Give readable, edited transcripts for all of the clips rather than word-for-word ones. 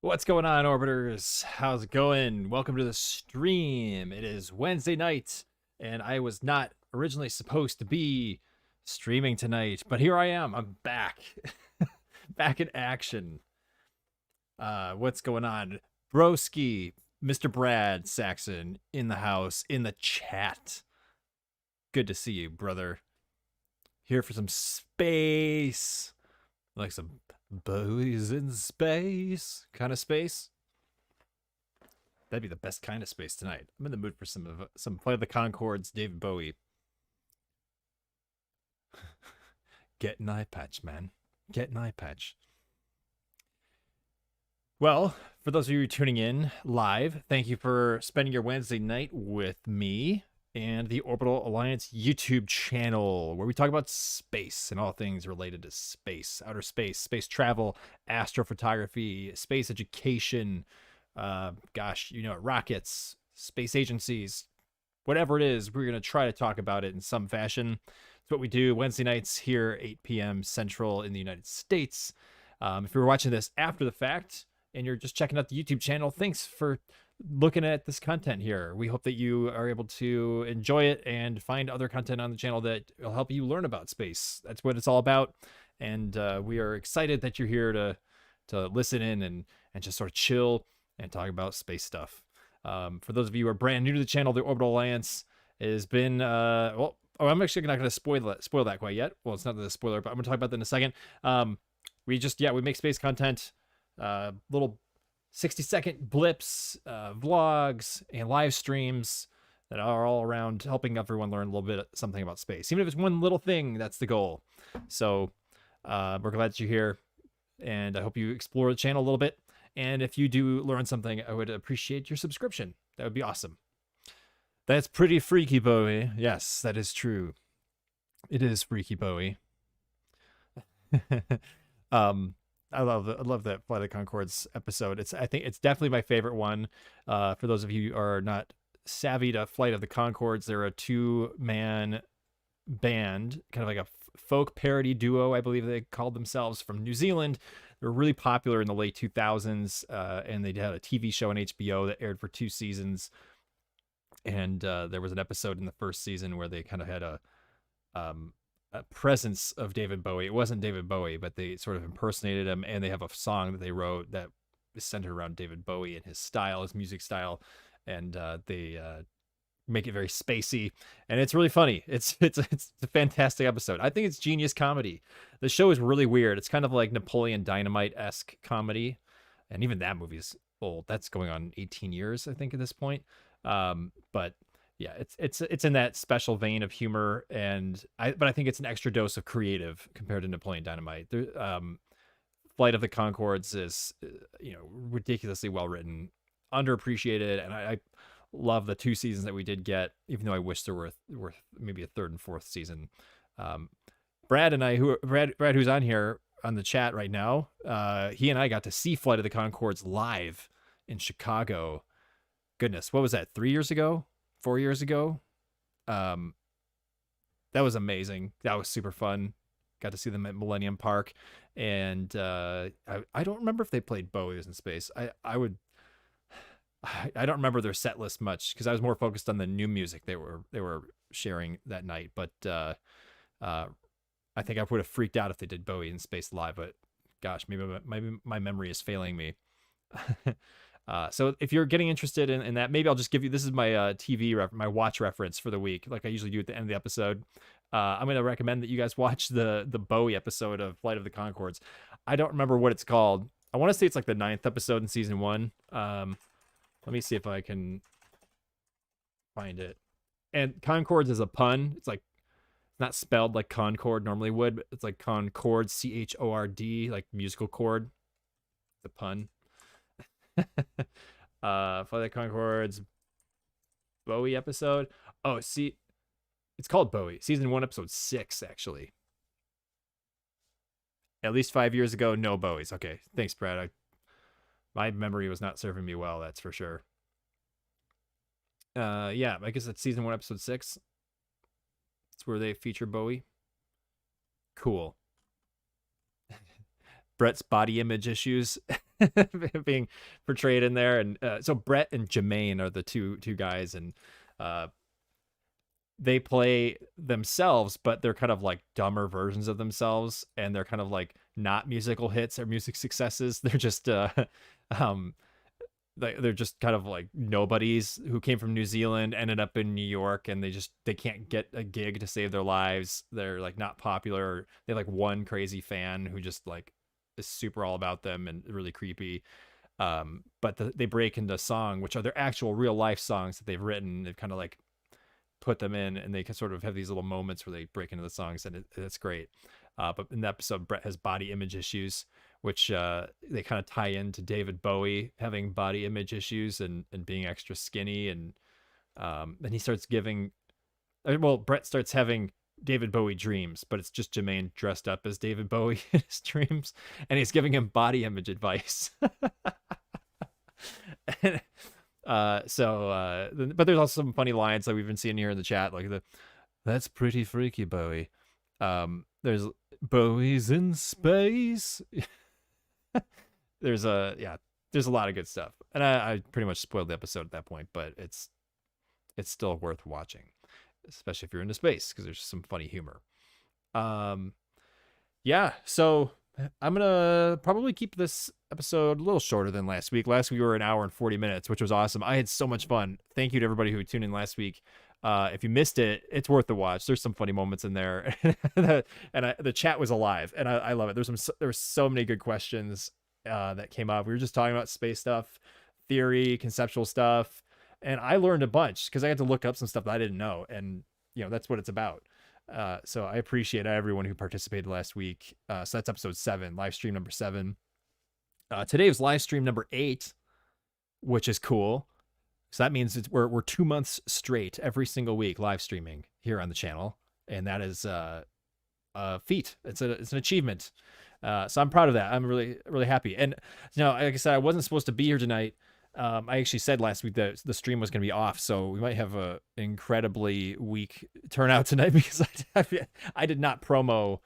What's going on, Orbiters? How's it going? Welcome to the stream. It is Wednesday night, and I was not originally supposed to be streaming tonight, but here I am. I'm back. Back in action. What's going on? Broski, Mr. Brad Saxon in the house, in the chat. Good to see you, brother. Here for some space. Like some Bowie's in space kind of space. That'd be the best kind of space tonight. I'm in the mood for some Flight of the Conchords, David Bowie. Get an eye patch, man. Get an eye patch. Well, for those of you tuning in live, thank you for spending your Wednesday night with me and the Orbital Alliance YouTube channel, where we talk about space and all things related to space, outer space, space travel, astrophotography, space education, rockets, space agencies, whatever it is, we're going to try to talk about it in some fashion. It's what we do Wednesday nights here, 8 p.m. Central in the United States. If you're watching this after the fact and you're just checking out the YouTube channel, thanks for looking at this content here. We hope that you are able to enjoy it and find other content on the channel that will help you learn about space. That's what it's all about. And we are excited that you're here to listen in and just sort of chill and talk about space stuff. For those of you who are brand new to the channel, the Orbital Alliance has been, I'm actually not going to spoil that quite yet. Well, it's not the spoiler, but I'm going to talk about that in a second. We make space content, little 60-second blips, vlogs, and live streams that are all around helping everyone learn a little bit something about space. Even if it's one little thing, that's the goal. So we're glad that you're here, and I hope you explore the channel a little bit. And if you do learn something, I would appreciate your subscription. That would be awesome. That's pretty freaky, Bowie. Yes, that is true. It is freaky, Bowie. I love that Flight of the Conchords episode. I think it's definitely my favorite one. For those of you who are not savvy to Flight of the Conchords, they're a two-man band, kind of like a folk parody duo, I believe they called themselves, from New Zealand. They were really popular in the late 2000s, and they had a TV show on HBO that aired for 2 seasons. And there was an episode in the first season where they kind of had a presence of David Bowie. It wasn't David Bowie, but they sort of impersonated him, and they have a song that they wrote that is centered around David Bowie and his style, his music style, and they make it very spacey, and it's really funny. It's a fantastic episode. I think it's genius comedy. The show is really weird. It's kind of like Napoleon Dynamite-esque comedy, and even that movie's old. That's going on 18 years, I think, at this point. But yeah, it's in that special vein of humor, but I think it's an extra dose of creative compared to Napoleon Dynamite. Flight of the Conchords is ridiculously well written, underappreciated, and I love the 2 seasons that we did get, even though I wish there were maybe a 3rd and 4th season. Brad and I, Brad who's on here on the chat right now, he and I got to see Flight of the Conchords live in Chicago. Goodness, what was that? 3 years ago? 4 years ago? That was amazing. That was super fun. Got to see them at Millennium Park, and I don't remember if they played Bowie in Space. I don't remember their set list much because I was more focused on the new music they were sharing that night. But I think I would have freaked out if they did Bowie in Space live. But gosh, maybe my memory is failing me. So if you're getting interested in that, maybe I'll just give you, this is my my watch reference for the week, like I usually do at the end of the episode. I'm going to recommend that you guys watch the Bowie episode of Flight of the Conchords. I don't remember what it's called. I want to say it's like the 9th episode in season 1. Let me see if I can find it. And Conchords is a pun. It's like not spelled like Concord normally would, but it's like Concord, CHORD, like musical chord. It's a pun. Flight of the Conchords Bowie episode. Oh, see, it's called Bowie. Season 1, episode 6, actually. At least 5 years ago, no Bowies. Okay, thanks, Brad. My memory was not serving me well, that's for sure. Yeah, I guess that's season 1, episode 6. It's where they feature Bowie. Cool. Brett's body image issues. being portrayed in there. And so Brett and Jermaine are the two guys, and they play themselves, but they're kind of like dumber versions of themselves, and they're kind of like not musical hits or music successes. They're just they're just kind of like nobodies who came from New Zealand, ended up in New York, and they can't get a gig to save their lives. They're like not popular. They have like one crazy fan who just like is super all about them and really creepy. But they break into song, which are their actual real life songs that they've written. They've kind of like put them in, and they can sort of have these little moments where they break into the songs, and it's great. But in the episode, Brett has body image issues, which they kind of tie into David Bowie having body image issues and being extra skinny. And then he starts Brett starts having David Bowie dreams, but it's just Jermaine dressed up as David Bowie in his dreams, and he's giving him body image advice. And, but there's also some funny lines that we've been seeing here in the chat, like that's pretty freaky, Bowie. There's Bowie's in space. There's a lot of good stuff, and I pretty much spoiled the episode at that point, but it's still worth watching, especially if you're into space, because there's some funny humor. So I'm gonna probably keep this episode a little shorter than last week. Last week we were an hour and 40 minutes, which was awesome. I had so much fun. Thank you to everybody who tuned in last week. If you missed it, it's worth the watch. There's some funny moments in there, and the chat was alive, and I love it. There were so many good questions that came up. We were just talking about space stuff, theory, conceptual stuff, and I learned a bunch because I had to look up some stuff that I didn't know, and that's what it's about. So I appreciate everyone who participated last week. So that's episode 7, live stream number 7. Today was live stream number 8, which is cool. So that means we're 2 months straight, every single week, live streaming here on the channel, and that is a feat. It's an achievement. So I'm proud of that. I'm really, really happy. And like I said, I wasn't supposed to be here tonight. I actually said last week that the stream was going to be off, so we might have an incredibly weak turnout tonight because I did not promo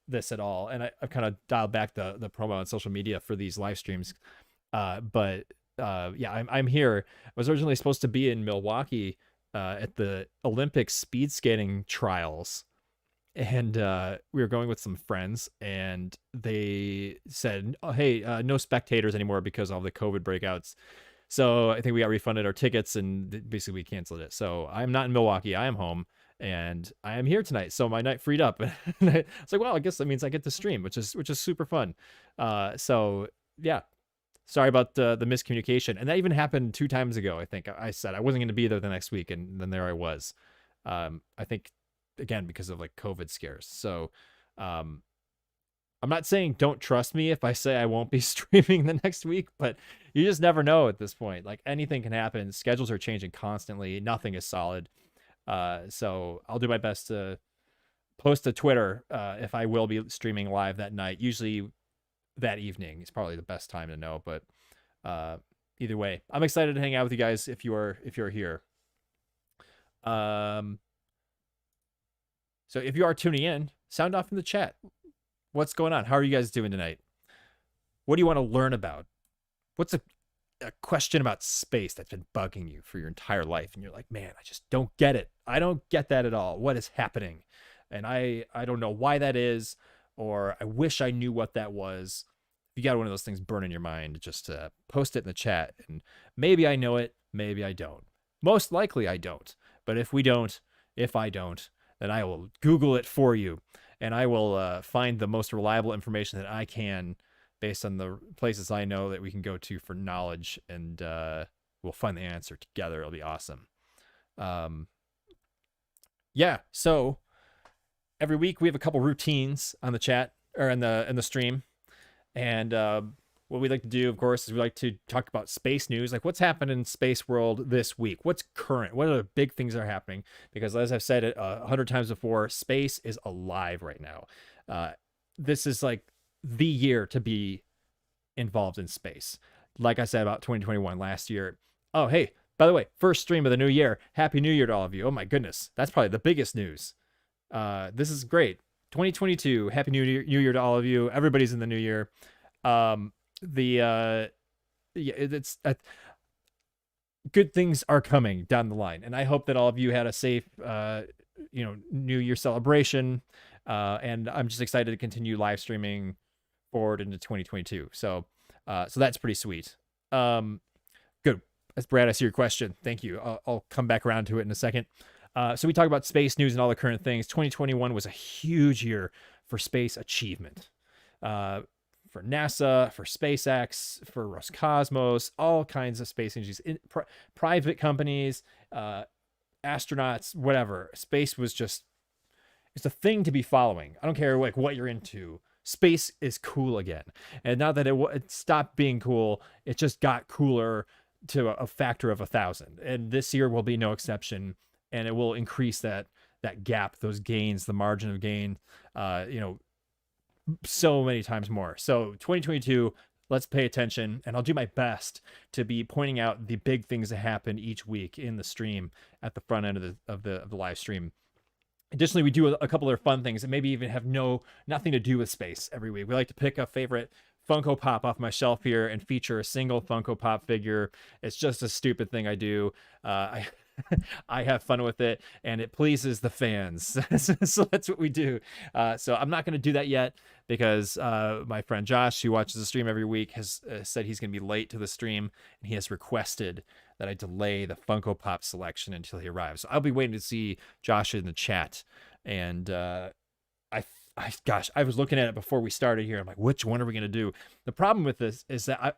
this at all, and I've kind of dialed back the promo on social media for these live streams. But I'm here. I was originally supposed to be in Milwaukee at the Olympic speed skating trials, and we were going with some friends, and they said, oh, hey, no spectators anymore because of all the COVID breakouts. So I think we got refunded our tickets, and basically we canceled it. So I'm not in Milwaukee. I am home, and I am here tonight. So my night freed up. It's like, well, I guess that means I get to stream, which is super fun. So yeah, sorry about the miscommunication. And that even happened 2 times ago. I think I said I wasn't going to be there the next week, and then there I was. I think, again, because of like COVID scares. So I'm not saying don't trust me if I say I won't be streaming the next week, but you just never know at this point. Like, anything can happen. Schedules are changing constantly. Nothing is solid. So I'll do my best to post to Twitter if I will be streaming live that night. Usually that evening is probably the best time to know, but either way, I'm excited to hang out with you guys if you're here. So if you are tuning in, sound off in the chat. What's going on? How are you guys doing tonight? What do you want to learn about? What's a question about space that's been bugging you for your entire life, and you're like, man, I just don't get it. I don't get that at all. What is happening? And I don't know why that is, or I wish I knew what that was. If you got one of those things burn in your mind, just post it in the chat, and maybe I know it, maybe I don't. Most likely I don't. But if I don't, then I will Google it for you, and I will find the most reliable information that I can based on the places I know that we can go to for knowledge, and we'll find the answer together. It'll be awesome. So every week we have a couple routines on the chat or in the stream, and what we like to do, of course, is we like to talk about space news, like what's happened in space world this week, what's current, what are the big things that are happening, because as I've said it 100 times before, space is alive right now. This is like the year to be involved in space. Like I said about 2021 last year. Oh, hey, by the way, first stream of the new year. Happy New Year to all of you. Oh my goodness, that's probably the biggest news. This is great. 2022, Happy New Year to all of you. Everybody's in the new year. the yeah, it's good things are coming down the line, and I hope that all of you had a safe New Year celebration, and I'm just excited to continue live streaming forward into 2022. So that's pretty sweet. Good. As Brad, I see your question. Thank you. I'll come back around to it in a second. So we talk about space news and all the current things. 2021 was a huge year for space achievement. For NASA, for SpaceX, for Roscosmos, all kinds of space agencies, private companies, astronauts, whatever. Space was just, it's a thing to be following. I don't care like what you're into. Space is cool again. And now that it stopped being cool, it just got cooler to a factor of 1,000. And this year will be no exception. And it will increase that gap, those gains, the margin of gain, so many times more. So 2022, let's pay attention, and I'll do my best to be pointing out the big things that happen each week in the stream at the front end of the live stream. Additionally, we do a couple of fun things that maybe even have nothing to do with space every week. We like to pick a favorite Funko Pop off my shelf here and feature a single Funko Pop figure. It's just a stupid thing I do. I have fun with it, and it pleases the fans. So that's what we do. So I'm not going to do that yet because my friend Josh, who watches the stream every week, has said he's going to be late to the stream, and he has requested that I delay the Funko Pop selection until he arrives. So I'll be waiting to see Josh in the chat. And gosh, I was looking at it before we started here. I'm like, which one are we going to do? The problem with this is that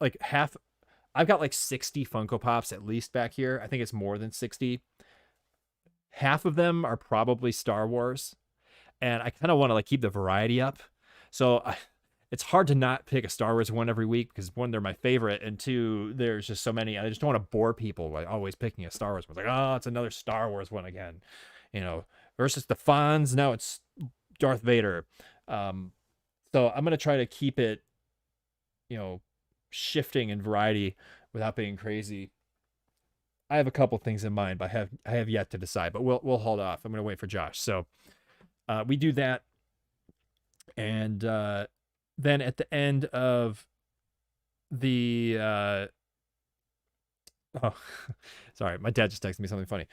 I've got like 60 Funko Pops at least back here. I think it's more than 60. Half of them are probably Star Wars, and I kind of want to like keep the variety up. So it's hard to not pick a Star Wars one every week because one, they're my favorite, and two, there's just so many. I just don't want to bore people by always picking a Star Wars one. It's like, oh, it's another Star Wars one again, versus the Fonz. Now it's Darth Vader. So I'm gonna try to keep it, shifting in variety without being crazy. I have a couple things in mind, but I have yet to decide. But we'll hold off. I'm gonna wait for Josh. So we do that, and then at the end of the sorry, my dad just texted me something funny.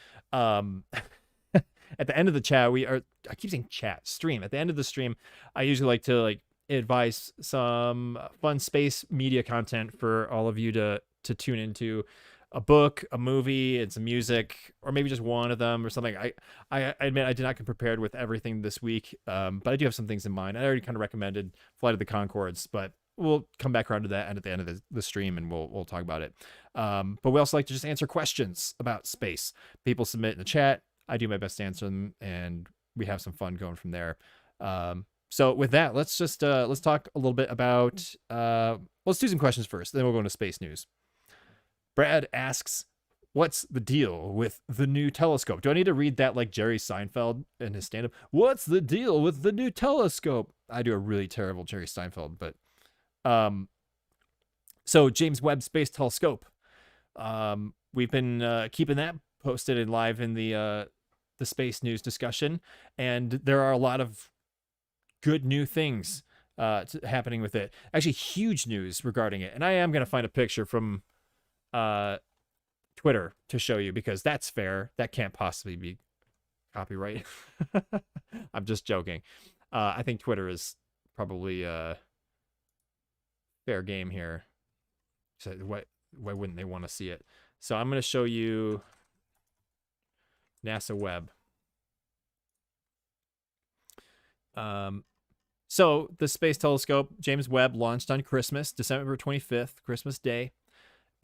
At the end of the chat, I keep saying chat stream. At the end of the stream, I usually like to advise some fun space media content for all of you to tune into. A book, a movie, and some music, or maybe just one of them or something. I admit I did not come prepared with everything this week, but I do have some things in mind. I already kind of recommended Flight of the Conchords, but we'll come back around to that and at the end of the stream, and we'll talk about it. But we also like to just answer questions about space. People submit in the chat. I do my best to answer them, and we have some fun going from there. So with that, let's talk a little bit about let's do some questions first, then we'll go into space news. Brad asks, what's the deal with the new telescope? Do I need to read that like Jerry Seinfeld in his stand-up? What's the deal with the new telescope? I do a really terrible Jerry Seinfeld, but so James Webb Space Telescope. We've been keeping that posted and live in the space news discussion, and there are a lot of good new things happening with it. Actually, huge news regarding it, and I am going to find a picture from Twitter to show you because that's fair. That can't possibly be copyright. I'm just joking. I think Twitter is probably fair game here. So why wouldn't they want to see it? So I'm going to show you NASA Webb. So the space telescope, James Webb, launched on Christmas, December 25th, Christmas Day.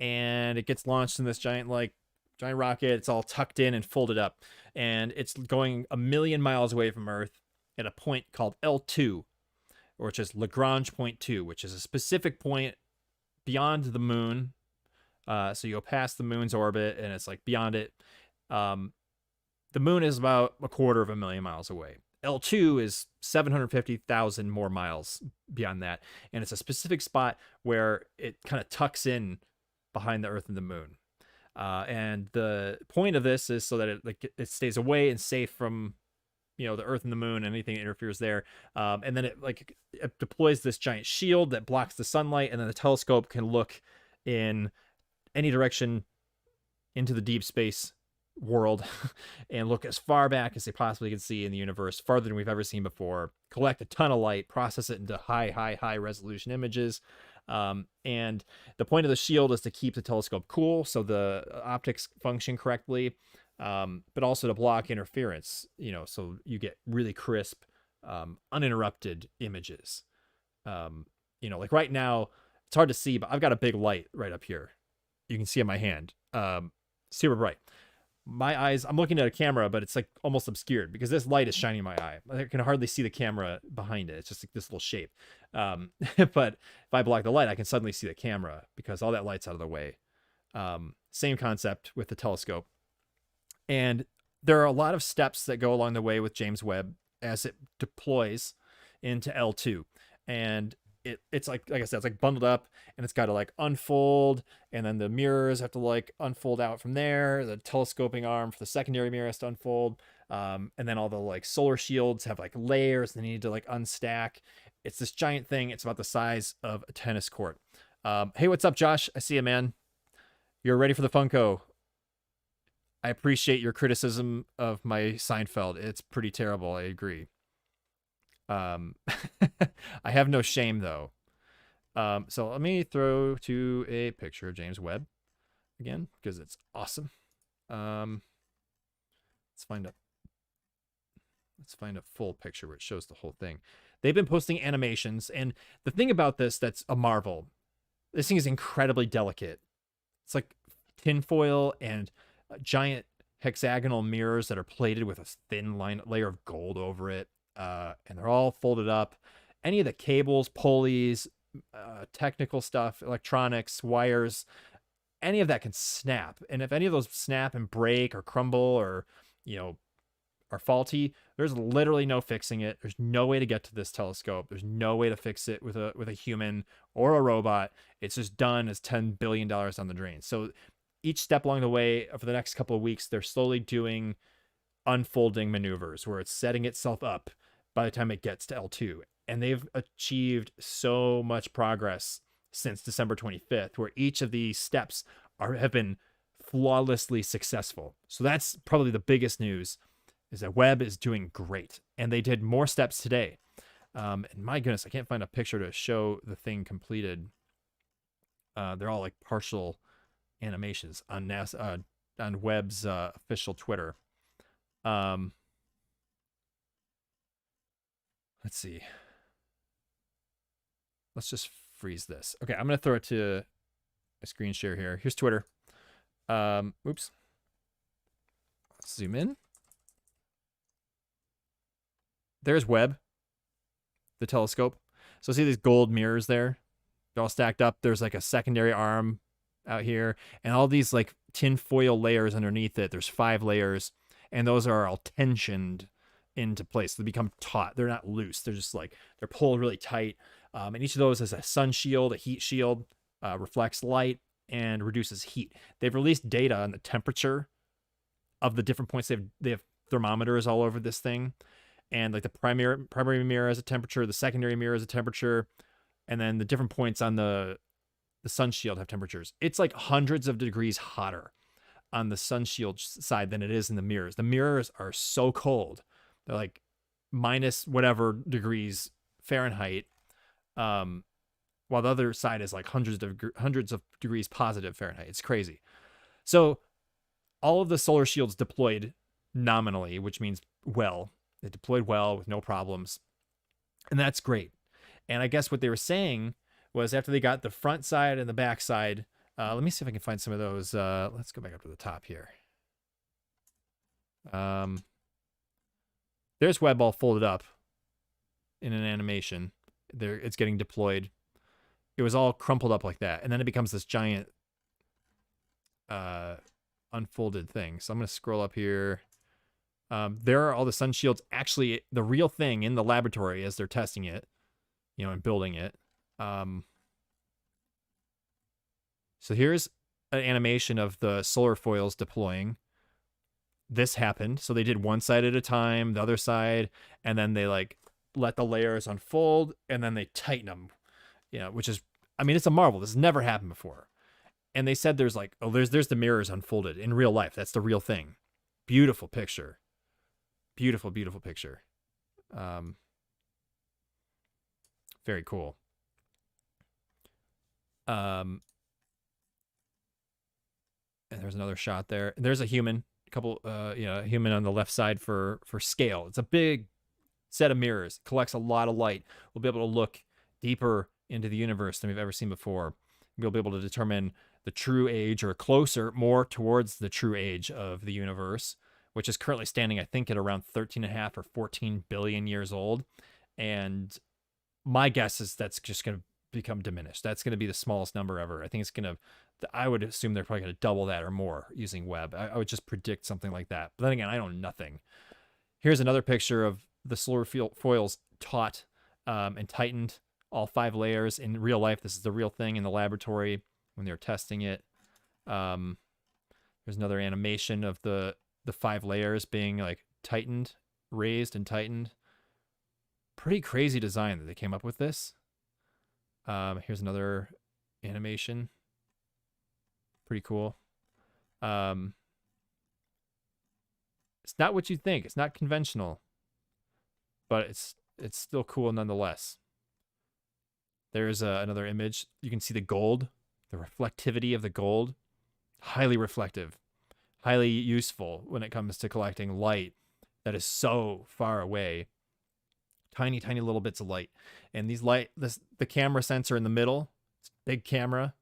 And it gets launched in this giant rocket. It's all tucked in and folded up. And it's going 1 million miles away from Earth at a point called L2, which is Lagrange point 2, which is a specific point beyond the moon. So you go past the moon's orbit, and it's like beyond it. The moon is about 250,000 miles away. L2 is 750,000 more miles beyond that. And it's a specific spot where it kind of tucks in behind the Earth and the moon. And the point of this is so that it stays away and safe from you know, the Earth and the Moon, anything that interferes there. And then it deploys this giant shield that blocks the sunlight, and then the telescope can look in any direction into the deep space world and look as far back as they possibly can see in the universe, farther than we've ever seen before, collect a ton of light, process it into high resolution images. And the point of the shield is to keep the telescope cool so the optics function correctly, but also to block interference, you know, so you get really crisp, uninterrupted images. You know, like right now, it's hard to see, but I've got a big light right up here. You can see in my hand, super bright. My eyes, I'm looking at a camera, but it's like almost obscured because this light is shining in my eye. I can hardly see the camera behind it. It's just like this little shape. But if I block the light, I can suddenly see the camera because all that light's out of the way. Same concept with the telescope. And there are a lot of steps that go along the way with James Webb as it deploys into L2. And it's like I said, it's like bundled up, and it's got to like unfold, and then the mirrors have to like unfold out from there. The telescoping arm for the secondary mirror has to unfold, and then all the like solar shields have like layers they need to like unstack. It's this giant thing. It's about the size of a tennis court. Hey, what's up, Josh? I see you, man. You're ready for the Funko. I appreciate your criticism of my Seinfeld. It's pretty terrible. I agree. I have no shame though. So let me throw to a picture of James Webb again because it's awesome. Let's find a full picture where it shows the whole thing. They've been posting animations, and the thing about this that's a marvel, this thing is incredibly delicate. It's like tinfoil and giant hexagonal mirrors that are plated with a thin layer of gold over it. And they're all folded up. Any of the cables, pulleys, technical stuff, electronics, wires, any of that can snap. And if any of those snap and break or crumble or, you know, are faulty, there's literally no fixing it. There's no way to get to this telescope. There's no way to fix it with a human or a robot. It's just done as $10 billion down the drain. So each step along the way for the next couple of weeks, they're slowly doing unfolding maneuvers where it's setting itself up by the time it gets to L2. And they've achieved so much progress since December 25th, where each of these steps have been flawlessly successful. So that's probably the biggest news, is that Webb is doing great. And they did more steps today. And my goodness, I can't find a picture to show the thing completed. They're all like partial animations on NASA, on Webb's official Twitter. Let's see. Let's just freeze this. Okay, I'm gonna throw it to a screen share here. Here's Twitter. Oops. Let's zoom in. There's Webb, the telescope. So see these gold mirrors there? They're all stacked up. There's like a secondary arm out here, and all these like tin foil layers underneath it. There's 5 layers, and those are all tensioned into place. They become taut. They're not loose. They're just like, they're pulled really tight. And each of those has a sun shield, a heat shield, reflects light and reduces heat. They've released data on the temperature of the different points. They have thermometers all over this thing, and like the primary mirror has a temperature, the secondary mirror has a temperature, and then the different points on the sun shield have temperatures. It's like hundreds of degrees hotter on the sun shield side than it is in the mirrors. The mirrors are so cold. They're like minus whatever degrees Fahrenheit, while the other side is like hundreds of degrees positive Fahrenheit. It's crazy. So all of the solar shields deployed nominally, which means well. They deployed well with no problems. And that's great. And I guess what they were saying was after they got the front side and the back side, let me see if I can find some of those. Let's go back up to the top here. There's Webb all folded up in an animation. There, it's getting deployed. It was all crumpled up like that, and then it becomes this giant unfolded thing. So I'm going to scroll up here. There are all the sun shields. Actually, the real thing in the laboratory as they're testing it, you know, and building it. So here's an animation of the solar foils deploying. this happened. So they did one side at a time, the other side, and then they like let the layers unfold, and then they tighten them, you know, which is, I mean, it's a marvel. This has never happened before. And they said there's like, oh, there's the mirrors unfolded in real life. That's the real thing. Beautiful picture. Beautiful, beautiful picture. Very cool. And there's another shot there. There's a human, a couple, a human on the left side for scale. It's a big set of mirrors. It collects a lot of light. We'll be able to look deeper into the universe than we've ever seen before. We'll be able to determine the true age, or closer, more towards the true age of the universe, which is currently standing, I think, at around 13.5 or 14 billion years old. And my guess is that's just going to become diminished. That's going to be the smallest number ever. I think it's going to, I would assume they're probably going to double that or more using Webb. I would just predict something like that. But then again, I know nothing. Here's another picture of the solar foils taut and tightened, all 5 layers. In real life, this is the real thing in the laboratory when they're testing it. There's another animation of the 5 layers being like tightened, raised and tightened. Pretty crazy design that they came up with this. Here's another animation. Pretty cool. It's not what you think. It's not conventional, but it's still cool nonetheless. There's another image. You can see the gold, the reflectivity of the gold. Highly reflective, highly useful when it comes to collecting light that is so far away. Tiny, tiny little bits of light. And these the camera sensor in the middle, it's a big camera.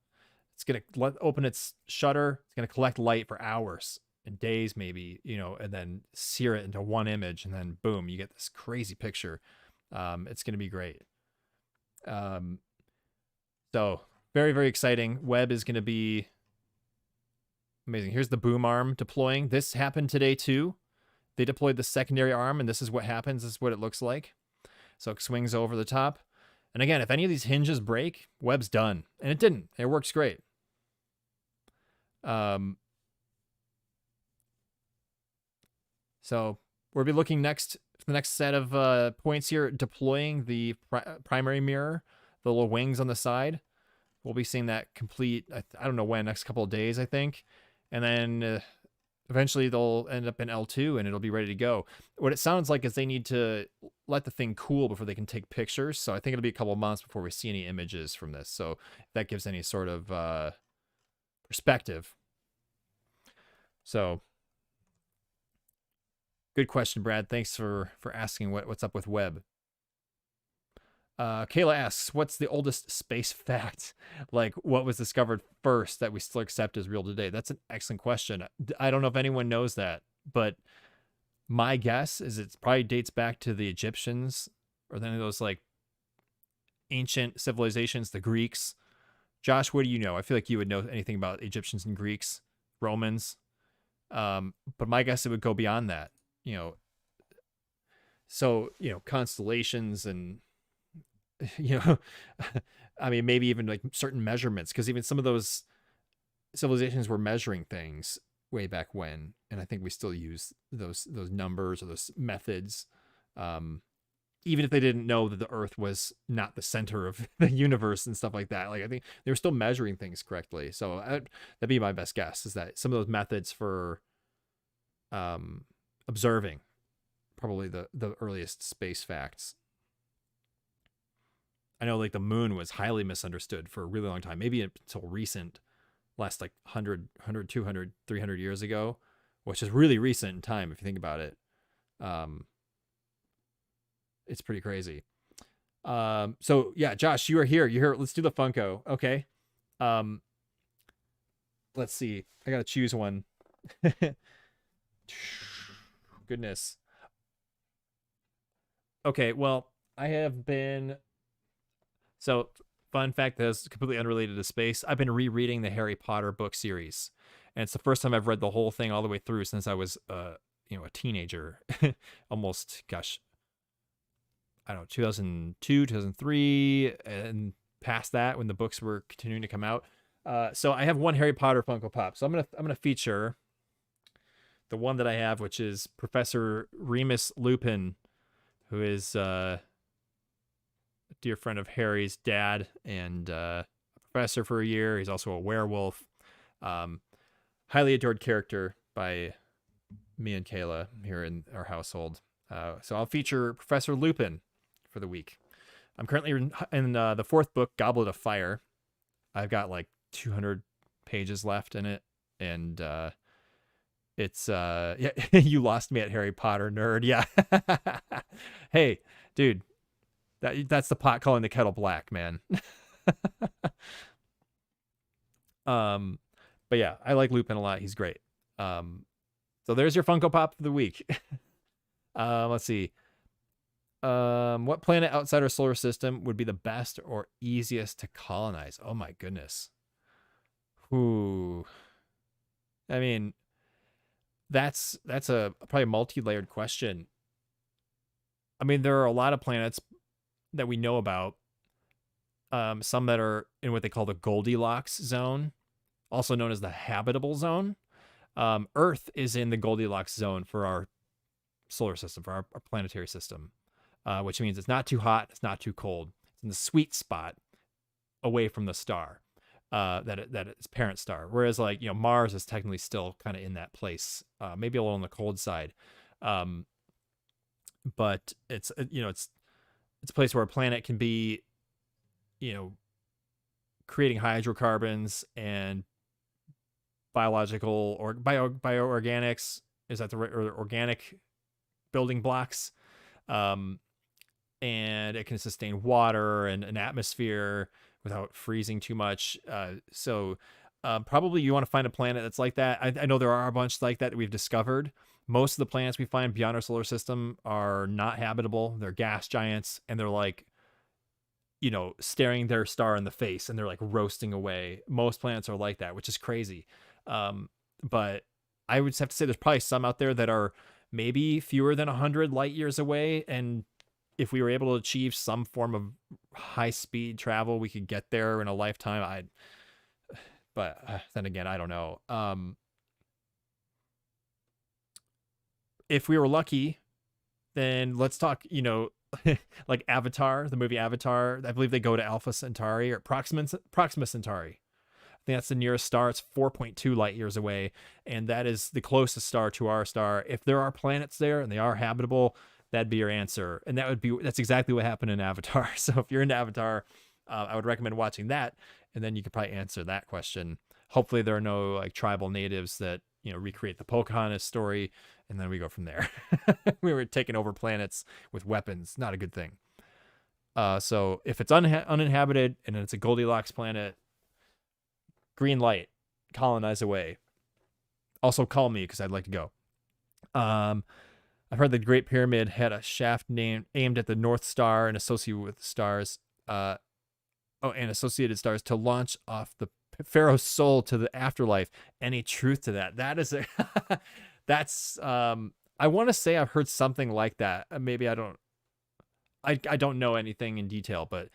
It's going to open its shutter. It's going to collect light for hours and days, maybe, you know, and then sear it into one image. And then boom, you get this crazy picture. It's going to be great. So very, very exciting. Webb is going to be amazing. Here's the boom arm deploying. This happened today too. They deployed the secondary arm, and this is what happens. This is what it looks like. So it swings over the top. And again, if any of these hinges break, Webb's done. And it didn't. It works great. So we'll be looking next, the next set of points here, deploying the primary mirror, the little wings on the side. We'll be seeing that complete, I don't know when, next couple of days, I think. And then eventually they'll end up in L2 and it'll be ready to go. What it sounds like is they need to let the thing cool before they can take pictures. So I think it'll be a couple of months before we see any images from this. So if that gives any sort of perspective. So good question, Brad. Thanks for asking what's up with Webb. Kayla asks, what's the oldest space fact? Like, what was discovered first that we still accept as real today? That's an excellent question. I don't know if anyone knows that, but my guess is it probably dates back to the Egyptians or any of those like ancient civilizations, the Greeks. Josh, what do you know? I feel like you would know anything about Egyptians and Greeks, Romans. But my guess it would go beyond that, you know. So, you know, constellations and, you know, I mean, maybe even like certain measurements, because even some of those civilizations were measuring things way back when, and I think we still use those numbers or those methods, even if they didn't know that the Earth was not the center of the universe and stuff like that. Like, I think they were still measuring things correctly. So that'd be my best guess, is that some of those methods for observing probably the earliest space facts. I know like the moon was highly misunderstood for a really long time, maybe until recent, last like 100, 200, 300 years ago, which is really recent in time if you think about it. It's pretty crazy. So yeah, Josh, you are here. You're here. Let's do the Funko. Okay. Let's see. I got to choose one. Goodness. Okay. Well, I have been, so fun fact that's completely unrelated to space. I've been rereading the Harry Potter book series, and it's the first time I've read the whole thing all the way through since I was, a teenager, almost, gosh, I don't know, 2002, 2003, and past that when the books were continuing to come out. So I have one Harry Potter Funko Pop. So I'm gonna feature the one that I have, which is Professor Remus Lupin, who is a dear friend of Harry's dad and a professor for a year. He's also a werewolf. Highly adored character by me and Kayla here in our household. So I'll feature Professor Lupin for the week. I'm currently in the fourth book, Goblet of Fire. I've got like 200 pages left in it, and it's yeah, you lost me at Harry Potter, nerd. Yeah. Hey, dude, that's the pot calling the kettle black, man. But yeah, I like Lupin a lot. He's great. So there's your Funko Pop for the week. Let's see. What planet outside our solar system would be the best or easiest to colonize? Oh my goodness. Ooh. I mean, that's a probably multi-layered question. I mean, there are a lot of planets that we know about. Some that are in what they call the Goldilocks Zone, also known as the habitable zone. Earth is in the Goldilocks Zone for our solar system, for our planetary system, which means it's not too hot, it's not too cold. It's in the sweet spot away from the star, that its parent star. Whereas, like, Mars is technically still kind of in that place, maybe a little on the cold side, but it's it's a place where a planet can be, creating hydrocarbons and biological or bioorganics. Is that the right, or organic building blocks? And it can sustain water and an atmosphere without freezing too much. So probably you want to find a planet that's like that. I know there are a bunch like that we've discovered. Most of the planets we find beyond our solar system are not habitable. They're gas giants, and they're like, staring their star in the face, and they're like roasting away. Most planets are like that, which is crazy. But I would have to say there's probably some out there that are maybe fewer than 100 light years away. And if we were able to achieve some form of high speed travel, we could get there in a lifetime. But then again, I don't know. If we were lucky, then let's talk, like Avatar, the movie Avatar. I believe they go to Alpha Centauri or Proxima Centauri. I think that's the nearest star. It's 4.2 light years away, and that is the closest star to our star. If there are planets there and they are habitable, that'd be your answer. And that's exactly what happened in Avatar. So if you're into Avatar, I would recommend watching that, and then you could probably answer that question. Hopefully there are no like tribal natives that, recreate the Pocahontas story, and then we go from there. We were taking over planets with weapons. Not a good thing. So if it's uninhabited and it's a Goldilocks planet, green light, colonize away. Also call me because I'd like to go. I've heard the Great Pyramid had a shaft aimed at the North Star and associated with stars. And associated stars to launch off the Pharaoh's soul to the afterlife. Any truth to that? That is that's I want to say I've heard something like that. Maybe I don't know anything in detail, but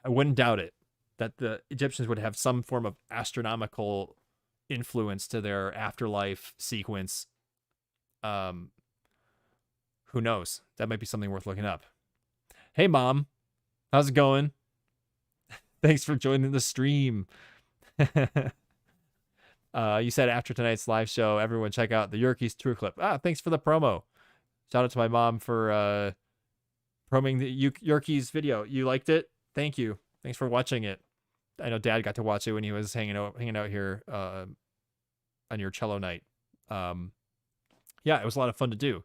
I wouldn't doubt it that the Egyptians would have some form of astronomical influence to their afterlife sequence. Who knows? That might be something worth looking up. Hey, Mom. How's it going? Thanks for joining the stream. You said after tonight's live show, everyone check out the Yerkes tour clip. Thanks for the promo. Shout out to my mom for promoting the Yerkes video. You liked it? Thank you. Thanks for watching it. I know Dad got to watch it when he was hanging out here on your cello night. Yeah, it was a lot of fun to do.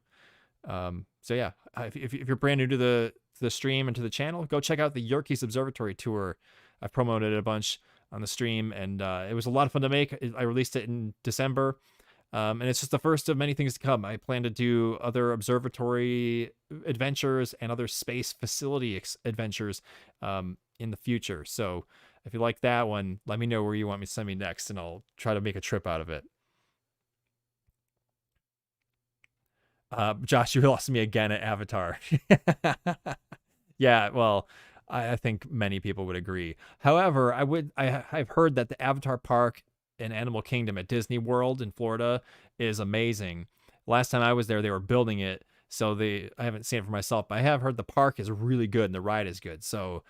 So yeah, if you're brand new to the stream and to the channel, go check out the Yerkes Observatory tour. I've promoted it a bunch on the stream, and it was a lot of fun to make. I released it in December, and it's just the first of many things to come. I plan to do other observatory adventures and other space facility adventures in the future. So if you like that one, let me know where you want me to send me next, and I'll try to make a trip out of it. Josh, you lost me again at Avatar. Yeah, well, I think many people would agree. However, I've heard that the Avatar park in Animal Kingdom at Disney World in Florida is amazing. Last time I was there, they were building it, so I haven't seen it for myself, but I have heard the park is really good and the ride is good. So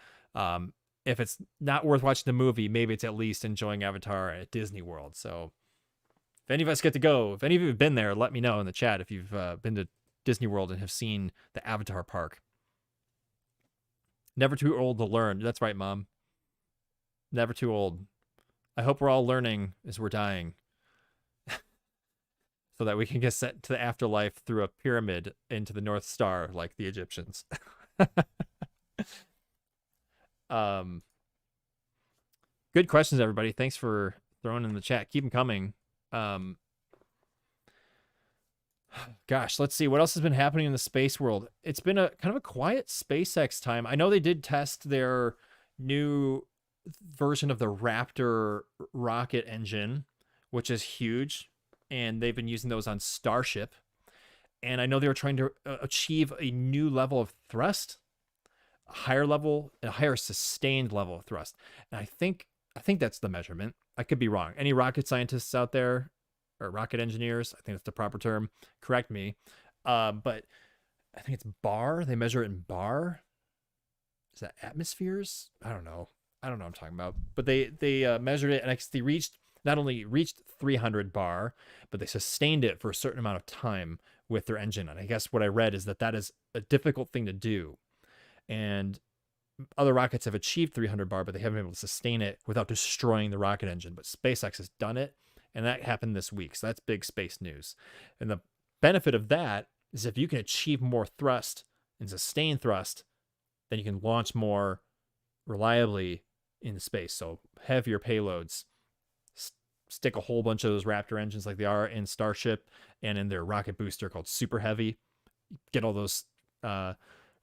if it's not worth watching the movie, maybe it's at least enjoying Avatar at Disney World. So if any of us get to go, if any of you have been there, let me know in the chat if you've been to Disney World and have seen the Avatar park. Never too old to learn. That's right, Mom. Never too old. I hope we're all learning as we're dying so that we can get sent to the afterlife through a pyramid into the North Star like the Egyptians. Good questions, everybody. Thanks for throwing in the chat. Keep them coming. Gosh, let's see what else has been happening in the space world. It's been a kind of a quiet SpaceX time. I know they did test their new version of the Raptor rocket engine, which is huge, and they've been using those on Starship. And I know they were trying to achieve a new level of thrust, a higher sustained level of thrust. And I think that's the measurement. I could be wrong. Any rocket scientists out there, or rocket engineers, I think that's the proper term, correct me. But I think it's bar. They measure it in bar. Is that atmospheres? I don't know what I'm talking about. But they measured it, and I guess they not only reached 300 bar, but they sustained it for a certain amount of time with their engine. And I guess what I read is that is a difficult thing to do. And other rockets have achieved 300 bar, but they haven't been able to sustain it without destroying the rocket engine. But SpaceX has done it, and that happened this week. So that's big space news. And the benefit of that is if you can achieve more thrust and sustain thrust, then you can launch more reliably in space. So heavier payloads. Stick a whole bunch of those Raptor engines like they are in Starship and in their rocket booster called Super Heavy. Get all those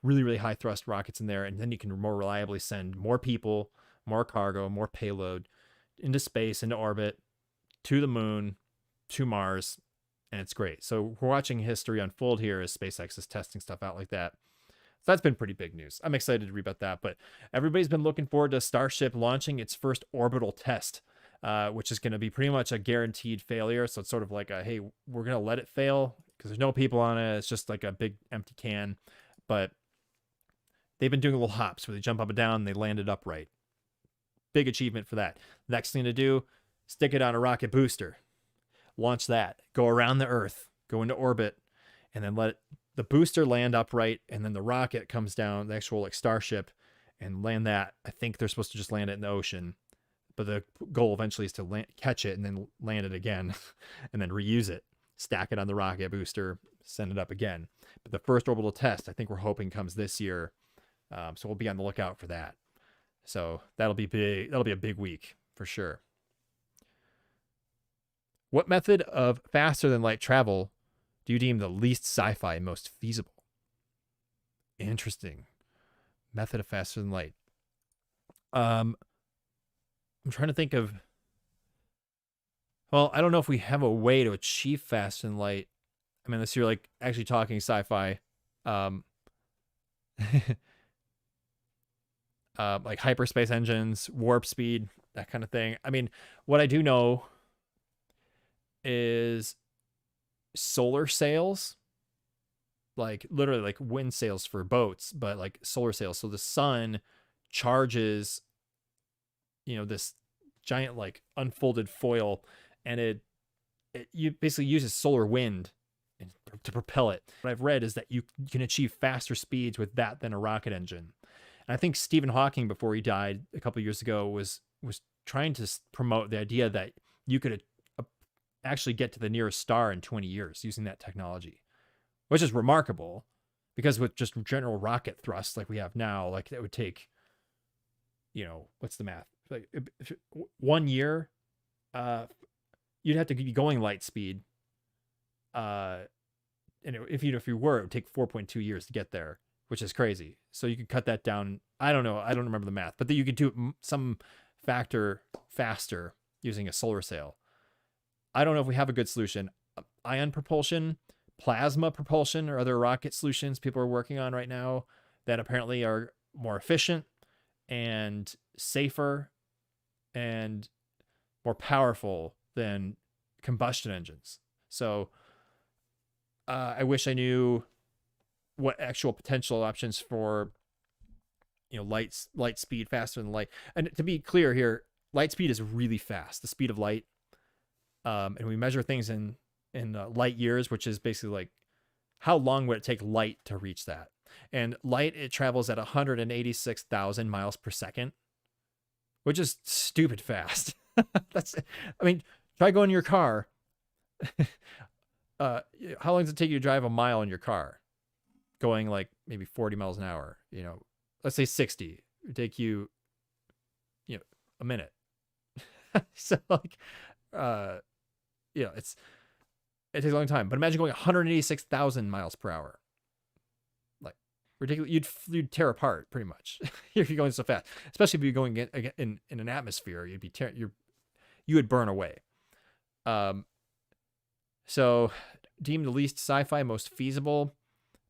really, really high thrust rockets in there, and then you can more reliably send more people, more cargo, more payload into space, into orbit, to the moon, to Mars, and it's great. So we're watching history unfold here as SpaceX is testing stuff out like that. So that's been pretty big news. I'm excited to read about that, but everybody's been looking forward to Starship launching its first orbital test, which is going to be pretty much a guaranteed failure. So it's sort of like hey, we're going to let it fail because there's no people on it. It's just like a big empty can, but they've been doing little hops where they jump up and down and they land it upright. Big achievement for that. Next thing to do, stick it on a rocket booster, launch that, go around the Earth, go into orbit, and then let the booster land upright, and then the rocket comes down, the actual like Starship, and land that. I think they're supposed to just land it in the ocean, but the goal eventually is to catch it and then land it again, and then reuse it, stack it on the rocket booster, send it up again. But the first orbital test, I think we're hoping comes this year, so we'll be on the lookout for that. So that'll be big. That'll be a big week for sure. What method of faster than light travel do you deem the least sci-fi and most feasible? Interesting. Method of faster than light. I'm trying to think of. Well, I don't know if we have a way to achieve faster than light. I mean, unless you're like actually talking sci-fi, like hyperspace engines, warp speed, that kind of thing. I mean, what I do know is solar sails, like literally like wind sails for boats, but like solar sails. So the sun charges, this giant like unfolded foil, and you basically uses solar wind to propel it. What I've read is that you can achieve faster speeds with that than a rocket engine. And I think Stephen Hawking, before he died a couple of years ago, was trying to promote the idea that you could actually get to the nearest star in 20 years using that technology, which is remarkable because with just general rocket thrust like we have now, like that would take, what's the math? Like 1 year, you'd have to be going light speed. And if you were, it would take 4.2 years to get there, which is crazy. So you could cut that down. I don't know. I don't remember the math, but you could do some factor faster using a solar sail. I don't know if we have a good solution. Ion propulsion, plasma propulsion, or other rocket solutions people are working on right now that apparently are more efficient and safer and more powerful than combustion engines. So I wish I knew what actual potential options for, you know, light speed faster than light. And to be clear here, light speed is really fast, the speed of light. And we measure things in light years, which is basically like how long would it take light to reach that. And light, it travels at 186,000 miles per second, which is stupid fast. That's, I mean, try going in your car. How long does it take you to drive a mile in your car? Going like maybe 40 miles an hour, you know, let's say 60. It would take you, you know, a minute. So like, you know, it takes a long time. But imagine going 186,000 miles per hour. Like ridiculous. You'd tear apart pretty much if you're going so fast. Especially if you're going in an atmosphere, you would burn away. So deemed the least sci-fi, most feasible,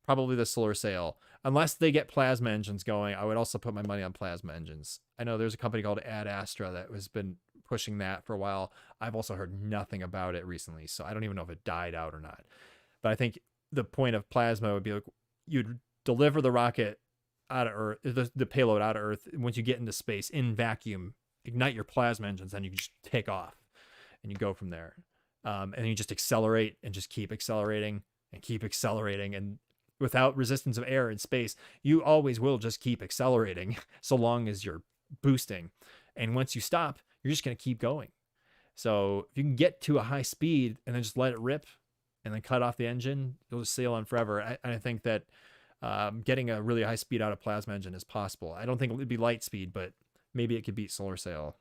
probably the solar sail. Unless they get plasma engines going, I would also put my money on plasma engines. I know there's a company called Ad Astra that has been pushing that for a while. I've also heard nothing about it recently, so I don't even know if it died out or not. But I think the point of plasma would be like, you'd deliver the rocket out of Earth, the payload out of Earth. Once you get into space in vacuum, ignite your plasma engines, and you just take off and you go from there. And you just accelerate and just keep accelerating and keep accelerating. And without resistance of air in space, you always will just keep accelerating so long as you're boosting. And once you stop, you're just going to keep going. So if you can get to a high speed and then just let it rip and then cut off the engine, you'll just sail on forever. I think that getting a really high speed out of plasma engine is possible. I don't think it would be light speed, but maybe it could beat solar sail.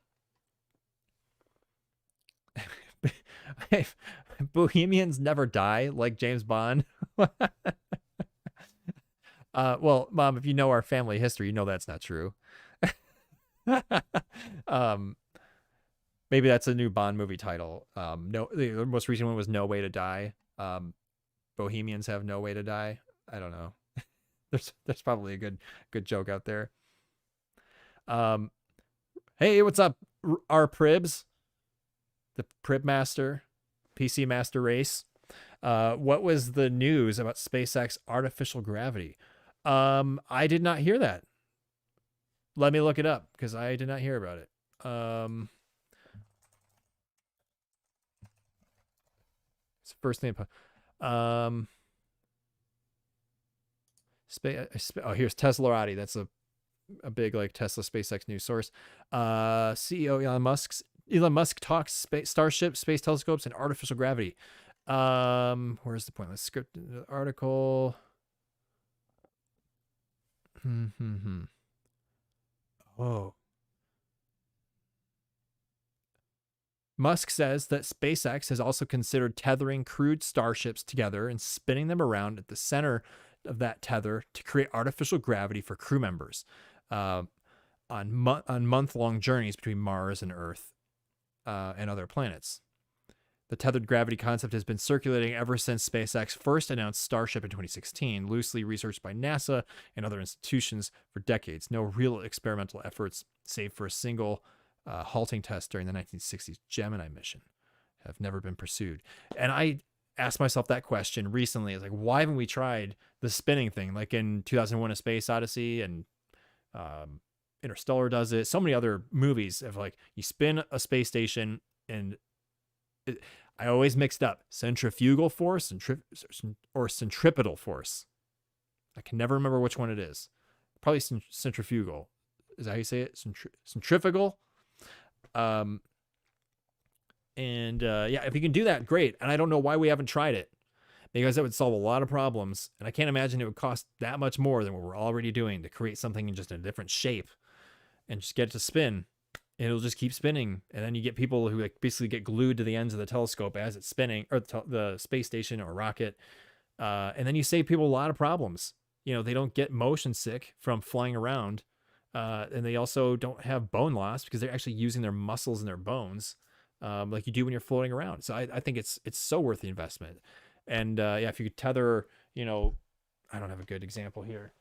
Bohemians never die like James Bond. Well, Mom, if you know our family history, you know that's not true. Maybe that's a new Bond movie title. No, the most recent one was No Way to Die. Bohemians have no way to die. I don't know. There's probably a good joke out there. Hey, what's up, our Pribs? The Prib Master, PC Master Race. What was the news about SpaceX artificial gravity? I did not hear that. Let me look it up because I did not hear about it. It's the first name. Oh, here's Teslarati. That's a big like Tesla SpaceX news source. CEO Elon Musk talks Starship, space telescopes, and artificial gravity. Where's the point? Let's script the article. Oh. Musk says that SpaceX has also considered tethering crewed starships together and spinning them around at the center of that tether to create artificial gravity for crew members on month-long journeys between Mars and Earth and other planets. The tethered gravity concept has been circulating ever since SpaceX first announced Starship in 2016, loosely researched by NASA and other institutions for decades. No real experimental efforts, save for a single halting test during the 1960s Gemini mission, have never been pursued. And I asked myself that question recently. I was like, why haven't we tried the spinning thing? Like in 2001: A Space Odyssey, and Interstellar does it. So many other movies of like, you spin a space station and I always mixed up centrifugal force or centripetal force. I can never remember which one it is. Probably centrifugal. Is that how you say it? Centrifugal. Yeah, if you can do that, great. And I don't know why we haven't tried it, because that would solve a lot of problems. And I can't imagine it would cost that much more than what we're already doing to create something in just a different shape and just get it to spin. And it'll just keep spinning. And then you get people who like basically get glued to the ends of the telescope as it's spinning, or the space station or rocket. And then you save people a lot of problems. You know, they don't get motion sick from flying around. And they also don't have bone loss because they're actually using their muscles and their bones like you do when you're floating around. So I think it's so worth the investment. And yeah, if you could tether, you know, I don't have a good example here.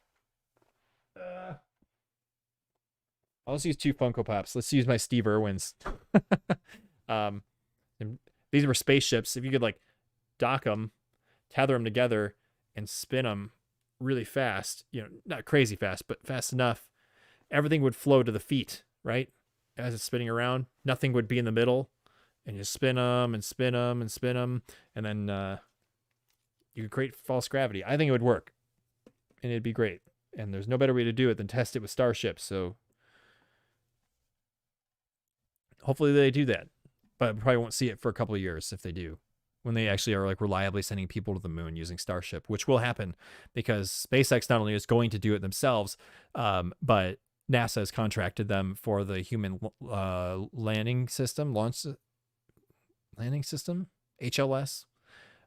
Let's use two Funko Pops. Let's use my Steve Irwins. And these were spaceships. If you could like dock them, tether them together, and spin them really fast, not crazy fast, but fast enough, everything would flow to the feet, right? As it's spinning around, nothing would be in the middle, and you spin them and spin them and spin them, and then you could create false gravity. I think it would work, and it'd be great. And there's no better way to do it than test it with starships. So hopefully they do that, but we probably won't see it for a couple of years if they do, when they actually are like reliably sending people to the moon using Starship, which will happen because SpaceX not only is going to do it themselves, but NASA has contracted them for the human landing system, HLS,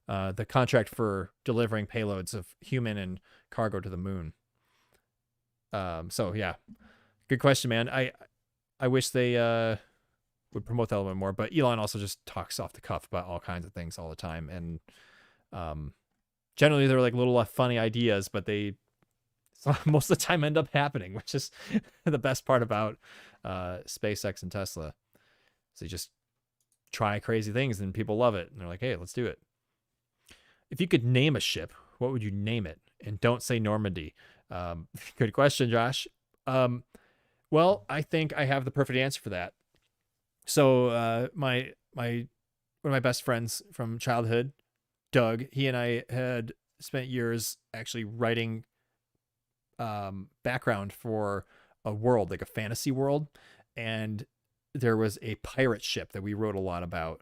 the contract for delivering payloads of human and cargo to the moon. So yeah, good question, man. I wish they would promote that a little bit more, but Elon also just talks off the cuff about all kinds of things all the time, and generally they're like little funny ideas, but they most of the time end up happening, which is the best part about SpaceX and Tesla. So you just try crazy things and people love it, and they're like, hey, let's do it. If you could name a ship, what would you name it? And don't say Normandy. Good question, Josh. Well, I think I have the perfect answer for that. So my one of my best friends from childhood, Doug, he and I had spent years actually writing background for a world, like a fantasy world, and there was a pirate ship that we wrote a lot about.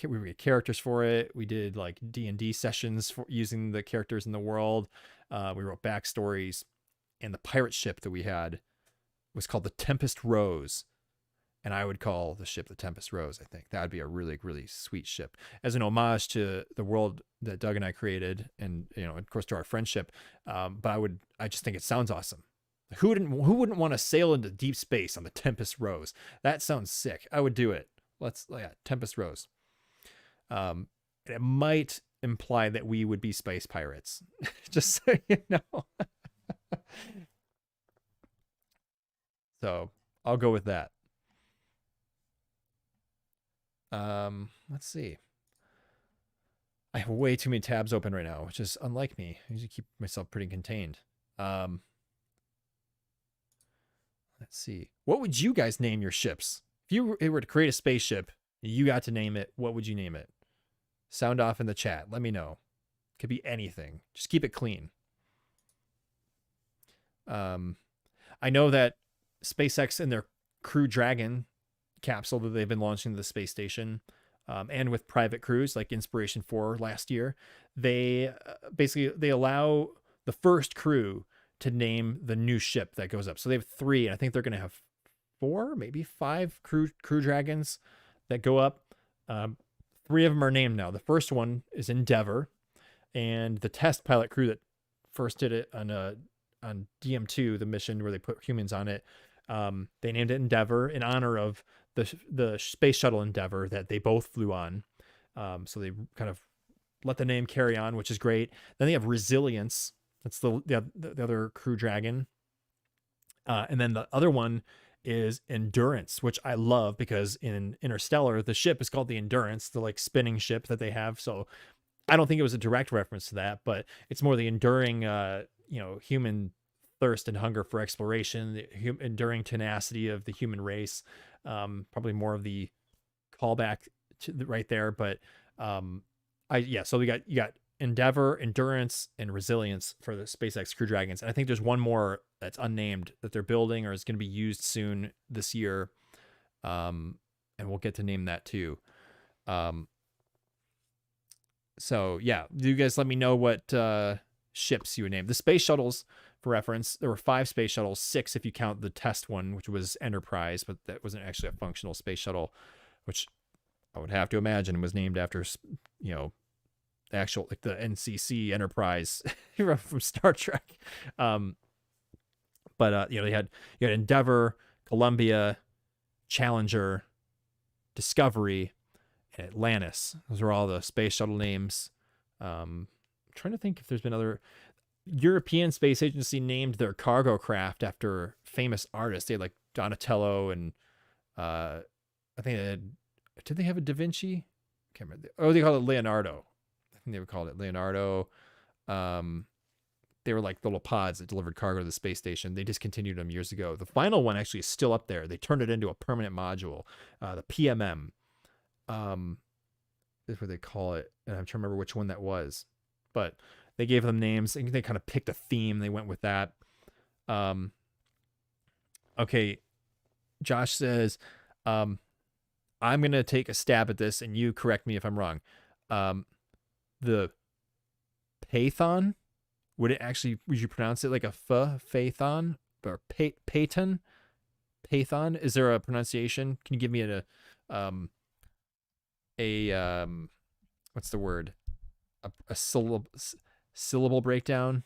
We made characters for it. We did like D&D sessions for using the characters in the world. We wrote backstories, and the pirate ship that we had was called the Tempest Rose. And I would call the ship the Tempest Rose. I think that would be a really, really sweet ship as an homage to the world that Doug and I created, and of course, to our friendship. But I just think it sounds awesome. Who wouldn't want to sail into deep space on the Tempest Rose? That sounds sick. I would do it. Tempest Rose. It might imply that we would be space pirates, just so you know. So I'll go with that. Let's see. I have way too many tabs open right now, which is unlike me. I usually keep myself pretty contained. Let's see. What would you guys name your ships? If you were to create a spaceship, you got to name it, what would you name it? Sound off in the chat. Let me know. Could be anything. Just keep it clean. I know that SpaceX and their Crew Dragon capsule that they've been launching to the space station, and with private crews like Inspiration 4 last year, they basically allow the first crew to name the new ship that goes up. So they have 3, and I think they're going to have 4, maybe 5 crew Dragons that go up. 3 of them are named now. The first one is Endeavor, and the test pilot crew that first did it on DM2, the mission where they put humans on it, they named it Endeavor in honor of the space shuttle Endeavor that they both flew on. So they kind of let the name carry on, which is great. Then they have Resilience. That's the other Crew Dragon. And then the other one is Endurance, which I love because in Interstellar, the ship is called the Endurance, the like spinning ship that they have. So I don't think it was a direct reference to that, but it's more the enduring, human thirst and hunger for exploration, the enduring tenacity of the human race. Probably more of the callback to right there, but so you got Endeavor, Endurance, and Resilience for the SpaceX Crew Dragons, and I think there's one more that's unnamed that they're building or is going to be used soon this year, and we'll get to name that too. So yeah, you guys let me know what ships you would name. The space shuttles, for reference, there were 5 space shuttles, 6 if you count the test one, which was Enterprise, but that wasn't actually a functional space shuttle, which I would have to imagine was named after, the actual, like the NCC Enterprise from Star Trek. But you had Endeavor, Columbia, Challenger, Discovery, and Atlantis. Those are all the space shuttle names. I'm trying to think if there's been other. European Space Agency named their cargo craft after famous artists. They had like Donatello, and I think they had Did they have a Da Vinci? Can't remember. Oh, they called it Leonardo. I think they would call it Leonardo. They were like little pods that delivered cargo to the space station. They discontinued them years ago. The final one actually is still up there. They turned it into a permanent module. The PMM. Is what they call it. And I'm trying to remember which one that was. But they gave them names. And they kind of picked a theme. They went with that. Okay. Josh says, I'm going to take a stab at this, and you correct me if I'm wrong. The Python, would you pronounce it like a Phaethon or Phaeton? Python? Is there a pronunciation? Can you give me what's the word? A syllable breakdown?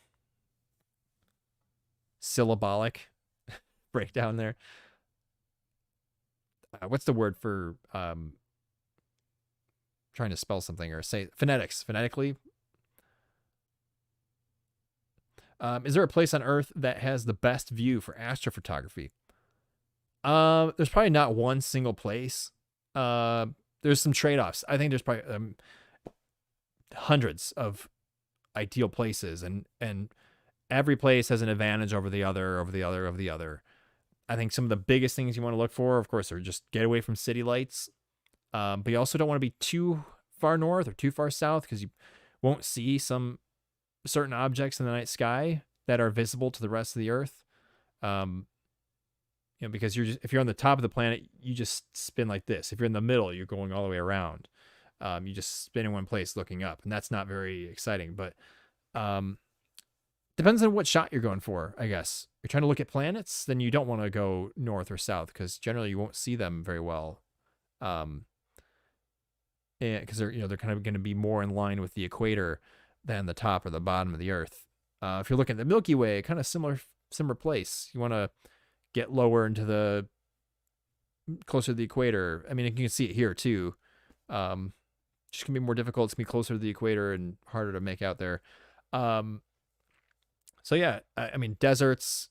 Syllabolic breakdown there. What's the word for trying to spell something or say phonetics? Phonetically. Is there a place on Earth that has the best view for astrophotography? There's probably not one single place. There's some trade-offs. I think there's probably hundreds of ideal places, and every place has an advantage over the other. I think some of the biggest things you want to look for, of course, are just get away from city lights. But you also don't want to be too far north or too far south, because you won't see some certain objects in the night sky that are visible to the rest of the Earth. Because if you're on the top of the planet, you just spin like this. If you're in the middle, you're going all the way around. You just spin in one place looking up, and that's not very exciting. But depends on what shot you're going for, I guess. If you're trying to look at planets, then you don't want to go north or south, because generally you won't see them very well. And because they're kind of going to be more in line with the equator than the top or the bottom of the Earth. If you're looking at the Milky Way, kind of similar place. You want to get lower into the closer to the equator. I mean, you can see it here too. Just gonna be more difficult. It's gonna be closer to the equator and harder to make out there. So yeah, I mean, deserts,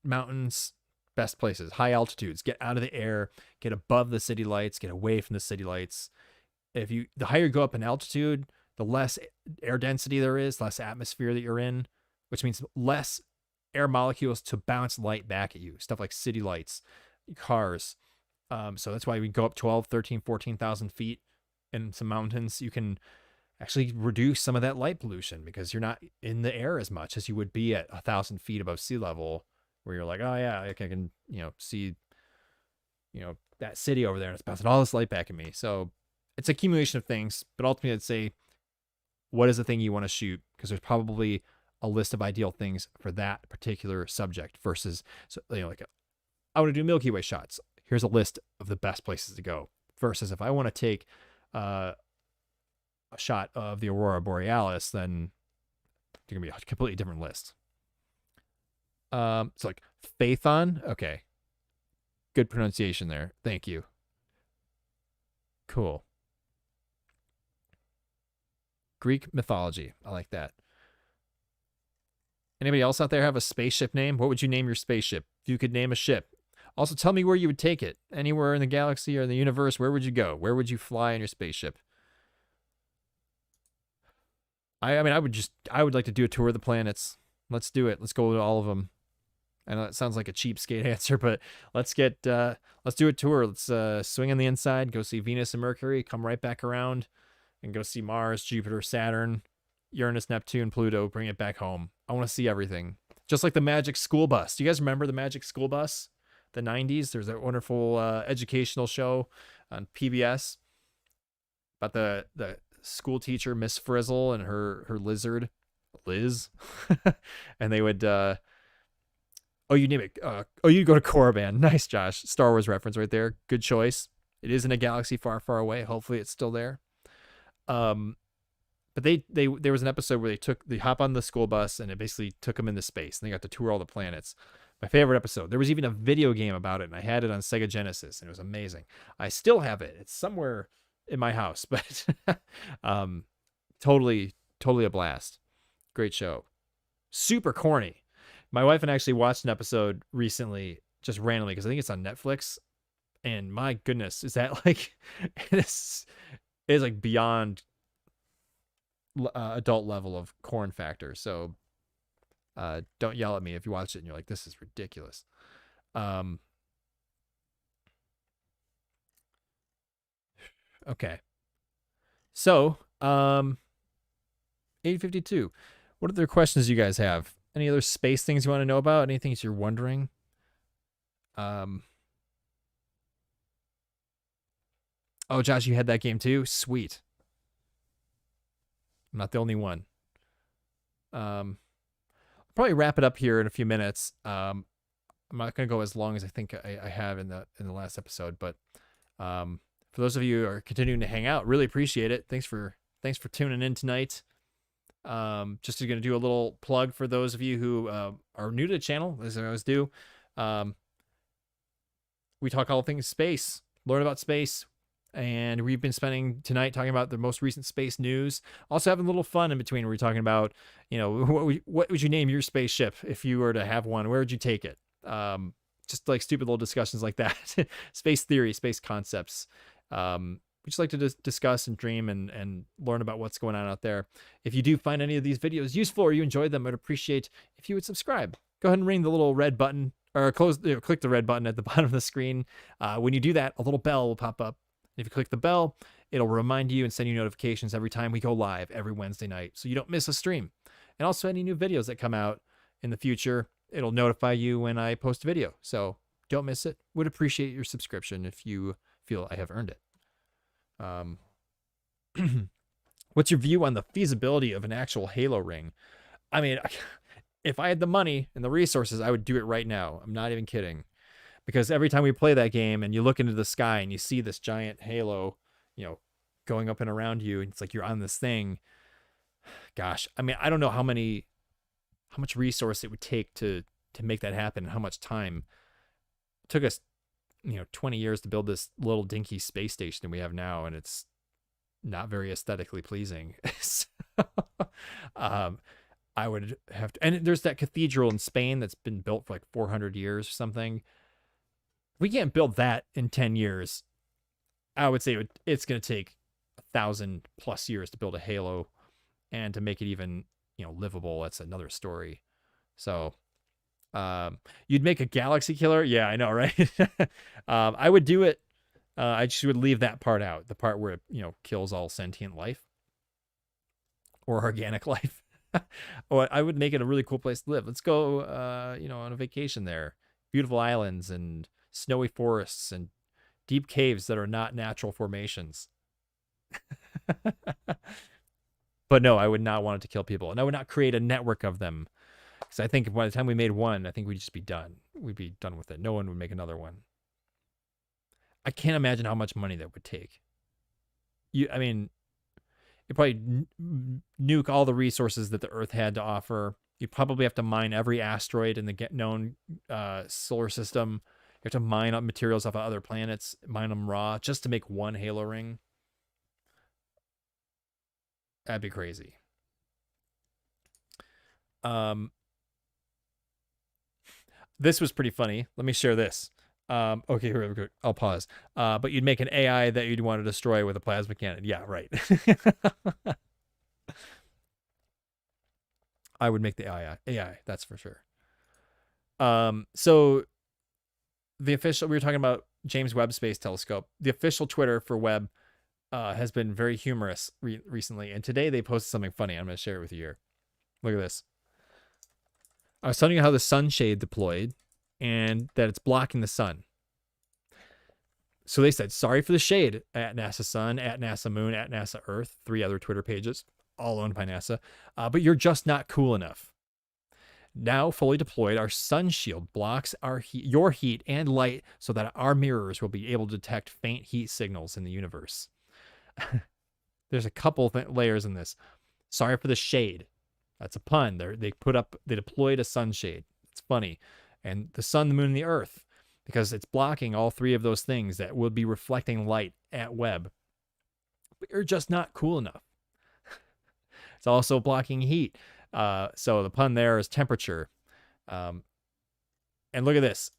mountains, best places, high altitudes. Get out of the air, get above the city lights, get away from the city lights. The higher you go up in altitude, the less air density there is, less atmosphere that you're in, which means less air molecules to bounce light back at you. Stuff like city lights, cars. So that's why we go up 12, 13, 14,000 feet in some mountains. You can actually reduce some of that light pollution because you're not in the air as much as you would be at 1,000 feet above sea level, where you're like, oh yeah, I can, see, that city over there, and it's bouncing all this light back at me. So it's accumulation of things, but ultimately I'd say, what is the thing you want to shoot? Because there's probably a list of ideal things for that particular subject versus, I want to do Milky Way shots. Here's a list of the best places to go. Versus if I want to take a shot of the Aurora Borealis, then it's going to be a completely different list. It's like Phaethon. Okay. Good pronunciation there. Thank you. Cool. Greek mythology. I like that. Anybody else out there have a spaceship name? What would you name your spaceship? If you could name a ship. Also, tell me where you would take it. Anywhere in the galaxy or in the universe, where would you go? Where would you fly in your spaceship? I would like to do a tour of the planets. Let's do it. Let's go to all of them. I know that sounds like a cheapskate answer, but let's do a tour. Let's swing on the inside, go see Venus and Mercury, come right back around, and go see Mars, Jupiter, Saturn, Uranus, Neptune, Pluto, bring it back home. I want to see everything. Just like the Magic School Bus. Do you guys remember the Magic School Bus? The 90s? There's that wonderful educational show on PBS about the school teacher, Miss Frizzle, and her lizard, Liz. And they would... you name it. You go to Korriban. Nice, Josh. Star Wars reference right there. Good choice. It is in a galaxy far, far away. Hopefully it's still there. But there was an episode where they hop on the school bus and it basically took them into space, and they got to tour all the planets. My favorite episode. There was even a video game about it, and I had it on Sega Genesis, and it was amazing. I still have it. It's somewhere in my house, but totally a blast. Great show. Super corny. My wife and I actually watched an episode recently, just randomly, because I think it's on Netflix. And my goodness, is that like it is like beyond adult level of corn factor. So don't yell at me if you watch it and you're like, this is ridiculous. Okay. So, 852. What other questions you guys have? Any other space things you want to know about? Any things you're wondering? Oh, Josh, you had that game too? Sweet. I'm not the only one. I'll probably wrap it up here in a few minutes. I'm not going to go as long as I think I have in the last episode, but for those of you who are continuing to hang out, really appreciate it. Thanks for tuning in tonight. Just going to do a little plug for those of you who are new to the channel, as I always do. We talk all things space, learn about space, and we've been spending tonight talking about the most recent space news. Also having a little fun in between. We're talking about, what would you name your spaceship if you were to have one? Where would you take it? Just like stupid little discussions like that. Space theory, space concepts. We just like to discuss and dream and learn about what's going on out there. If you do find any of these videos useful or you enjoyed them, I'd appreciate if you would subscribe. Go ahead and ring the little red button, or click the red button at the bottom of the screen. When you do that, a little bell will pop up. If you click the bell, it'll remind you and send you notifications every time we go live every Wednesday night, so you don't miss a stream. And also any new videos that come out in the future, it'll notify you when I post a video. So don't miss it. Would appreciate your subscription if you feel I have earned it. What's your view on the feasibility of an actual Halo ring? I mean, if I had the money and the resources, I would do it right now. I'm not even kidding. Because every time we play that game and you look into the sky and you see this giant halo, going up and around you, and it's like you're on this thing. Gosh, I mean, I don't know how much resource it would take to make that happen, and how much time. It took us, 20 years to build this little dinky space station we have now, and it's not very aesthetically pleasing. So, I would have to, and there's that cathedral in Spain that's been built for like 400 years or something. We can't build that in 10 years. I would say it's going to take 1,000+ years to build a Halo, and to make it even, livable, that's another story. So, you'd make a galaxy killer? Yeah, I know, right? I would do it. I just would leave that part out, the part where it, kills all sentient life or organic life. Or I would make it a really cool place to live. Let's go, on a vacation there. Beautiful islands and snowy forests and deep caves that are not natural formations. But no, I would not want it to kill people, and I would not create a network of them, because I think by the time we made one, I think we'd just be done. We'd be done with it. No one would make another one. I can't imagine how much money that would take. You'd probably nuke all the resources that the Earth had to offer. You'd probably have to mine every asteroid in the known solar system. You have to mine up materials off of other planets, mine them raw, just to make one Halo ring. That'd be crazy. This was pretty funny. Let me share this. Okay, here, I'll pause. But you'd make an AI that you'd want to destroy with a plasma cannon. Yeah, right. I would make the AI, that's for sure. So the official, we were talking about James Webb Space Telescope. The official Twitter for Webb has been very humorous recently, and today they posted something funny. I'm going to share it with you here. Look at this. I was telling you how the sunshade deployed and that it's blocking the sun. So they said, sorry for the shade, at NASA Sun, at NASA Moon, at NASA Earth, 3 other Twitter pages, all owned by NASA, but you're just not cool enough. Now fully deployed, our sun shield blocks your heat and light so that our mirrors will be able to detect faint heat signals in the universe. There's a couple layers in this. Sorry for the shade. That's a pun. They deployed a sunshade. It's funny. And the sun, the moon, and the earth, because it's blocking all 3 of those things that will be reflecting light at Webb. But you're just not cool enough. It's also blocking heat. So the pun there is temperature. And look at this.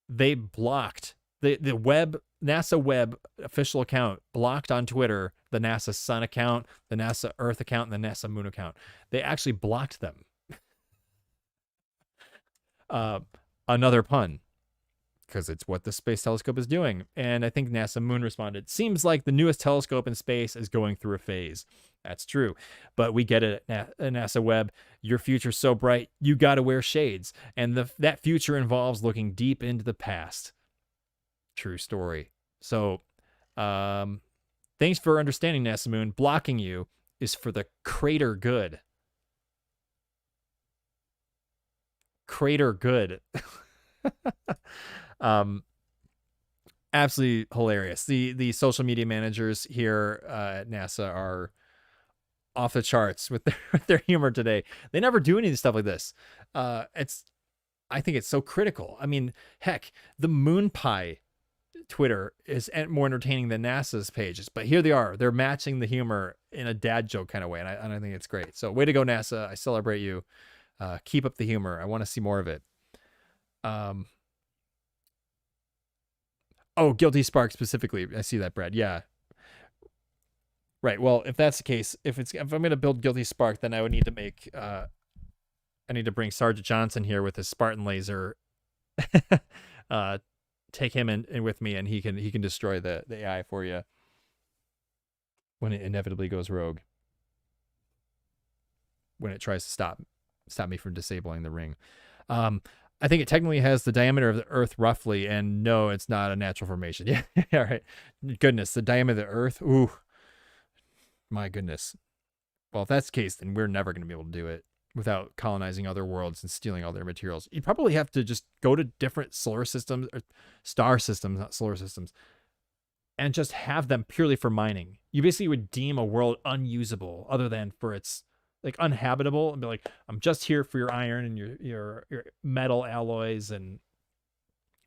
They blocked The NASA web official account blocked on Twitter the NASA Sun account, the NASA Earth account, and the NASA Moon account. They actually blocked them. Another pun, because it's what the Space Telescope is doing. And I think NASA Moon responded, seems like the newest telescope in space is going through a phase. That's true. But we get it at NASA Web. Your future's so bright, you got to wear shades. And that future involves looking deep into the past. True story. So, thanks for understanding, NASA Moon. Blocking you is for the crater good. Crater good. Absolutely hilarious. The social media managers here at NASA are off the charts with their humor today. They never do any of stuff like this. I think it's so critical. I mean, heck, the Moon Pie Twitter is more entertaining than NASA's pages, but here they are. They're matching the humor in a dad joke kind of way, and I think it's great. So way to go, NASA. I celebrate you. Keep up the humor. I want to see more of it. Oh, Guilty Spark specifically. I see that, Brad. Yeah. Right. Well, if that's the case, if I'm going to build Guilty Spark, then I would need to make I need to bring Sergeant Johnson here with his Spartan laser. Take him in with me, and he can destroy the AI for you when it inevitably goes rogue. When it tries to stop me from disabling the ring. I think it technically has the diameter of the Earth roughly, and no, it's not a natural formation. Yeah, all right. Goodness, the diameter of the Earth. Ooh, my goodness. Well, if that's the case, then we're never going to be able to do it without colonizing other worlds and stealing all their materials. You'd probably have to just go to different solar systems, or star systems, not solar systems, and just have them purely for mining. You basically would deem a world unusable other than for its like uninhabitable, and be like, I'm just here for your iron and your metal alloys and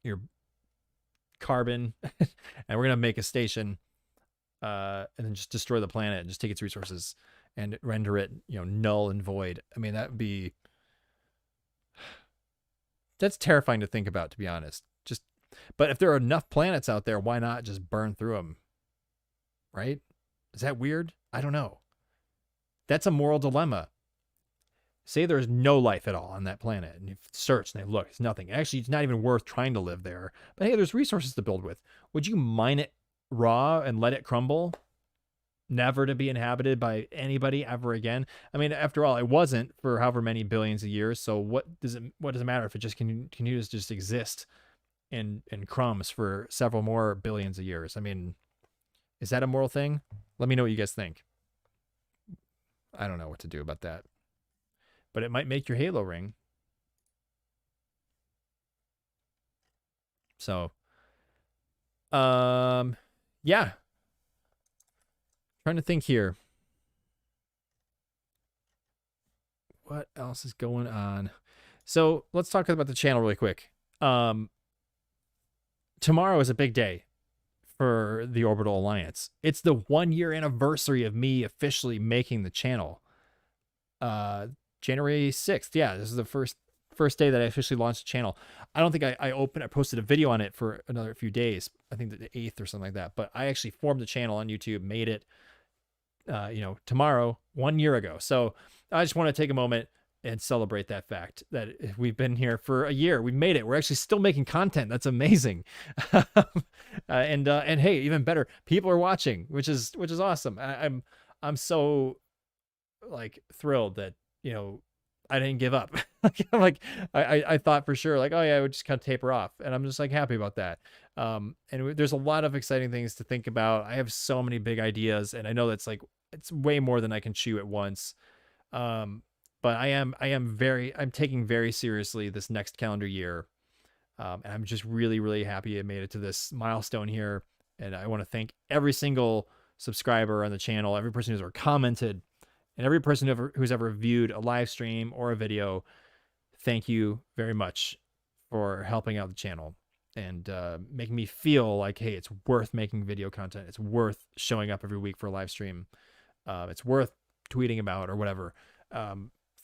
your carbon, and we're gonna make a station, and then just destroy the planet and just take its resources and render it, null and void. I mean, that's terrifying to think about, to be honest. But if there are enough planets out there, why not just burn through them? Right? Is that weird? I don't know. That's a moral dilemma. Say there's no life at all on that planet, and you've searched and they look, it's nothing. Actually, it's not even worth trying to live there. But hey, there's resources to build with. Would you mine it raw and let it crumble? Never to be inhabited by anybody ever again? I mean, after all, it wasn't for however many billions of years. So what does it matter if it just continues to just exist in crumbs for several more billions of years? I mean, is that a moral thing? Let me know what you guys think. I don't know what to do about that. But it might make your Halo ring. So, yeah. Trying to think here. What else is going on? So let's talk about the channel really quick. Tomorrow is a big day for the Orbital Alliance. It's the 1-year anniversary of me officially making the channel. January 6th. Yeah, this is the first day that I officially launched the channel. I don't think I posted a video on it for another few days. I think the 8th or something like that. But I actually formed the channel on YouTube, made it, tomorrow, 1 year ago. So I just want to take a moment and celebrate that fact that we've been here for a year. We've made it. We're actually still making content. That's amazing. And hey, even better, people are watching, which is awesome. I'm so like thrilled that, I didn't give up. I thought for sure, like, oh yeah, I would just kind of taper off, and I'm just like happy about that. And there's a lot of exciting things to think about. I have so many big ideas, and I know that's like, it's way more than I can chew at once. But I'm taking very seriously this next calendar year. And I'm just really, really happy I made it to this milestone here. And I want to thank every single subscriber on the channel, every person who's ever commented, and every person who's ever viewed a live stream or a video. Thank you very much for helping out the channel and making me feel like, hey, it's worth making video content. It's worth showing up every week for a live stream. It's worth tweeting about or whatever.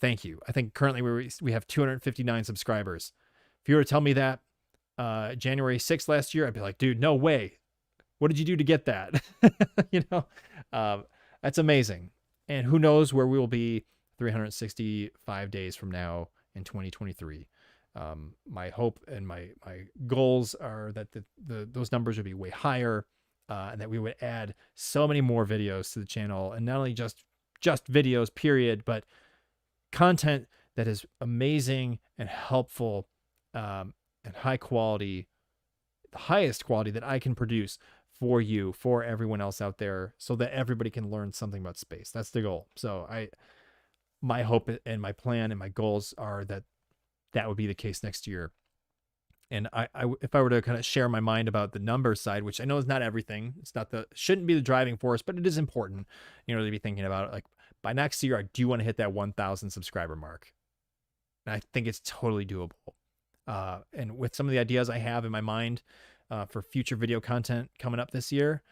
Thank you. I think currently we have 259 subscribers. If you were to tell me that January 6th last year, I'd be like, dude, no way. What did you do to get that? You know, that's amazing. And who knows where we will be 365 days from now in 2023. My hope and my goals are that those numbers would be way higher, and that we would add so many more videos to the channel, and not only just videos, period, but content that is amazing and helpful, and high quality, the highest quality that I can produce for you, for everyone else out there, so that everybody can learn something about space. That's the goal. So my hope and my plan and my goals are that would be the case next year. And I if I were to kind of share my mind about the number side, which I know is not everything, it's not shouldn't be the driving force, but it is important, you know, to be thinking about it. Like, by next year, I do want to hit that 1,000 subscriber mark. And I think it's totally doable. And with some of the ideas I have in my mind for future video content coming up this year,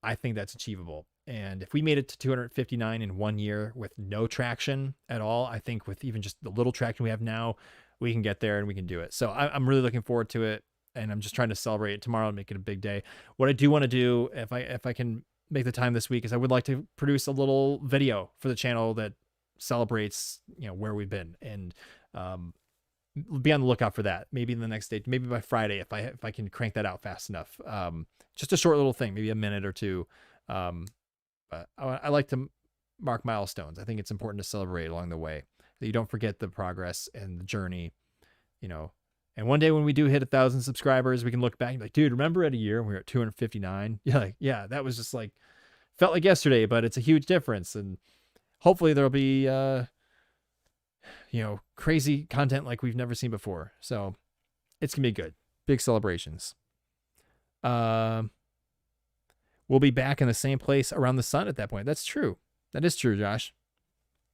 I think that's achievable. And if we made it to 259 in 1 year with no traction at all, I think with even just the little traction we have now, we can get there and we can do it. So I'm really looking forward to it, and I'm just trying to celebrate it tomorrow and make it a big day. What I do want to do, if I can make the time this week, is I would like to produce a little video for the channel that celebrates, you know, where we've been, and be on the lookout for that. Maybe in the next day, maybe by Friday, if I can crank that out fast enough. Just a short little thing, maybe a minute or two. But I like to mark milestones. I think it's important to celebrate along the way, that you don't forget the progress and the journey, you know. And one day when we do hit 1,000 subscribers, we can look back and be like, dude, remember at a year when we were at 259? Yeah, like, yeah, that was just like, felt like yesterday, but it's a huge difference. And hopefully there'll be, you know, crazy content like we've never seen before. So it's gonna be good. Big celebrations. We'll be back in the same place around the sun at that point. That's true. That is true, Josh.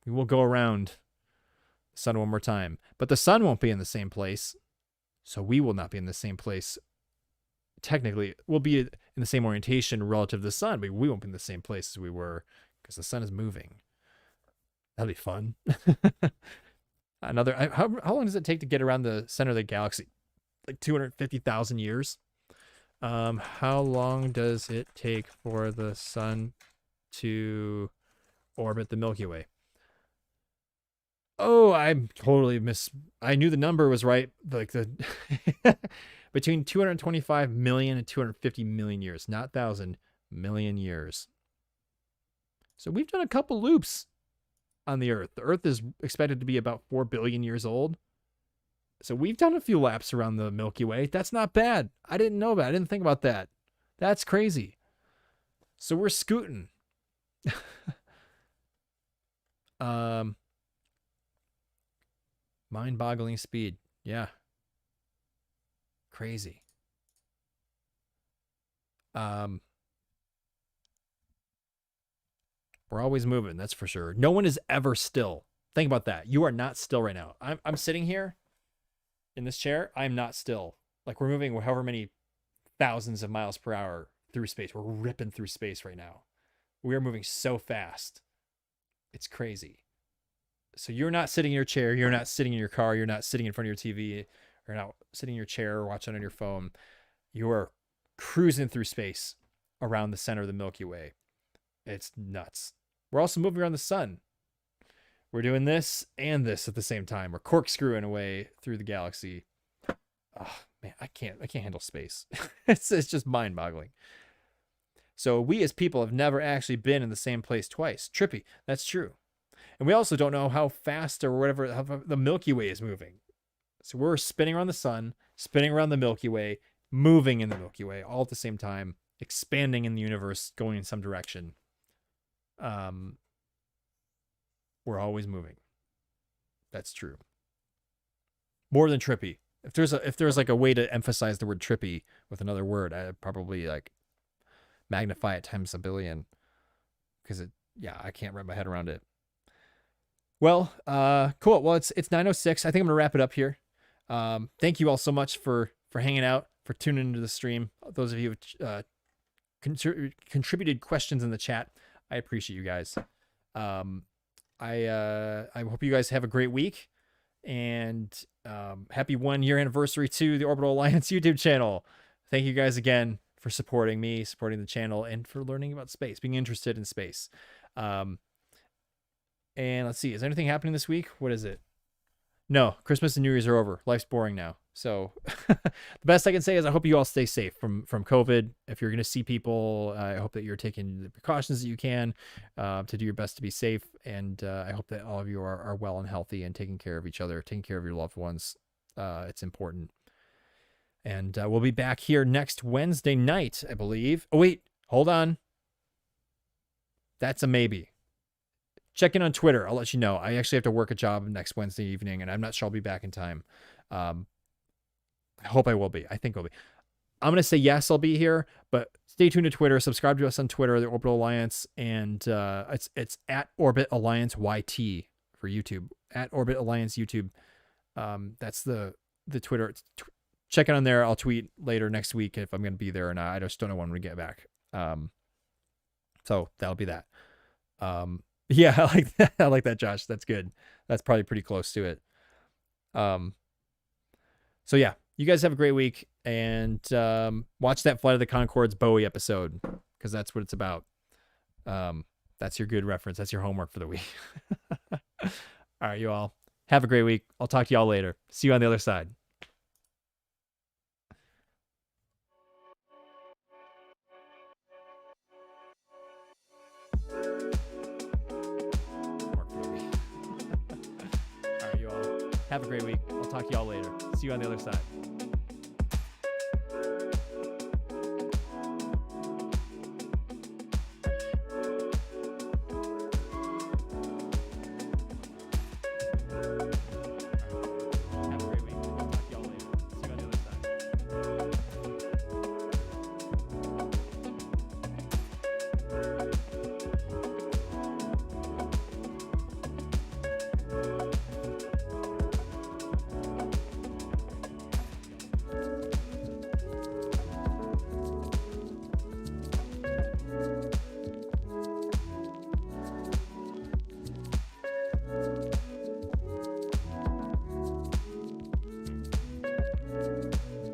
We will go around the sun one more time, but the sun won't be in the same place. So we will not be in the same place. Technically, we'll be in the same orientation relative to the sun, but we won't be in the same place as we were, because the sun is moving. That'll be fun. How long does it take to get around the center of the galaxy? Like 250,000 years. How long does it take for the sun to orbit the Milky Way? Oh, I'm totally I knew the number was right. Like the between 225 million and 250 million years, not 1,000 million years. So we've done a couple loops on the Earth. The Earth is expected to be about 4 billion years old. So we've done a few laps around the Milky Way. That's not bad. I didn't know about it. I didn't think about that. That's crazy. So we're scooting. Mind-boggling speed. Yeah. Crazy. We're always moving, that's for sure. No one is ever still. Think about that. You are not still right now. I'm sitting here in this chair. I'm not still. Like, we're moving however many thousands of miles per hour through space. We're ripping through space right now. We are moving so fast. It's crazy. So you're not sitting in your chair. You're not sitting in your car. You're not sitting in front of your TV. You're not sitting in your chair or watching on your phone. You are cruising through space around the center of the Milky Way. It's nuts. We're also moving around the sun. We're doing this and this at the same time. We're corkscrewing away through the galaxy. Oh man, I can't handle space. It's just mind-boggling. So we as people have never actually been in the same place twice. Trippy. That's true. And we also don't know how fast or whatever how the Milky Way is moving. So we're spinning around the sun, spinning around the Milky Way, moving in the Milky Way all at the same time, expanding in the universe, going in some direction. We're always moving. That's true. More than trippy. If there's like a way to emphasize the word trippy with another word, I'd probably like magnify it times a billion, because I can't wrap my head around it. Well, cool. Well, it's 9:06. I think I'm gonna wrap it up here. Thank you all so much for hanging out, for tuning into the stream. Those of you who contributed questions in the chat, I appreciate you guys. I hope you guys have a great week, and Happy 1-year anniversary to the Orbital Alliance YouTube channel. Thank you guys again for supporting me, supporting the channel, and for learning about space, being interested in space. And let's see, is anything happening this week? What is it? No, Christmas and New Year's are over. Life's boring now. So the best I can say is I hope you all stay safe from COVID. If you're going to see people, I hope that you're taking the precautions that you can to do your best to be safe. And I hope that all of you are well and healthy and taking care of each other, taking care of your loved ones. It's important. And we'll be back here next Wednesday night, I believe. Oh, wait, hold on. That's a maybe. Check in on Twitter. I'll let you know. I actually have to work a job next Wednesday evening, and I'm not sure I'll be back in time. I hope I will be. I think I'll be. I'm going to say yes, I'll be here, but stay tuned to Twitter. Subscribe to us on Twitter, the Orbital Alliance, and it's at Orbit Alliance YT for YouTube. At Orbit Alliance YouTube. That's the Twitter. Check it on there. I'll tweet later next week if I'm going to be there or not. I just don't know when we get back. So that'll be that. Yeah, I like that. I like that, Josh. That's good. That's probably pretty close to it. So yeah, you guys have a great week, and watch that Flight of the Conchords Bowie episode, because that's what it's about. That's your good reference. That's your homework for the week. All right, you all have a great week. I'll talk to y'all later. See you on the other side. Have a great week. I'll talk to y'all later. See you on the other side. Have a great week. I'll talk to y'all later. See you on the other side.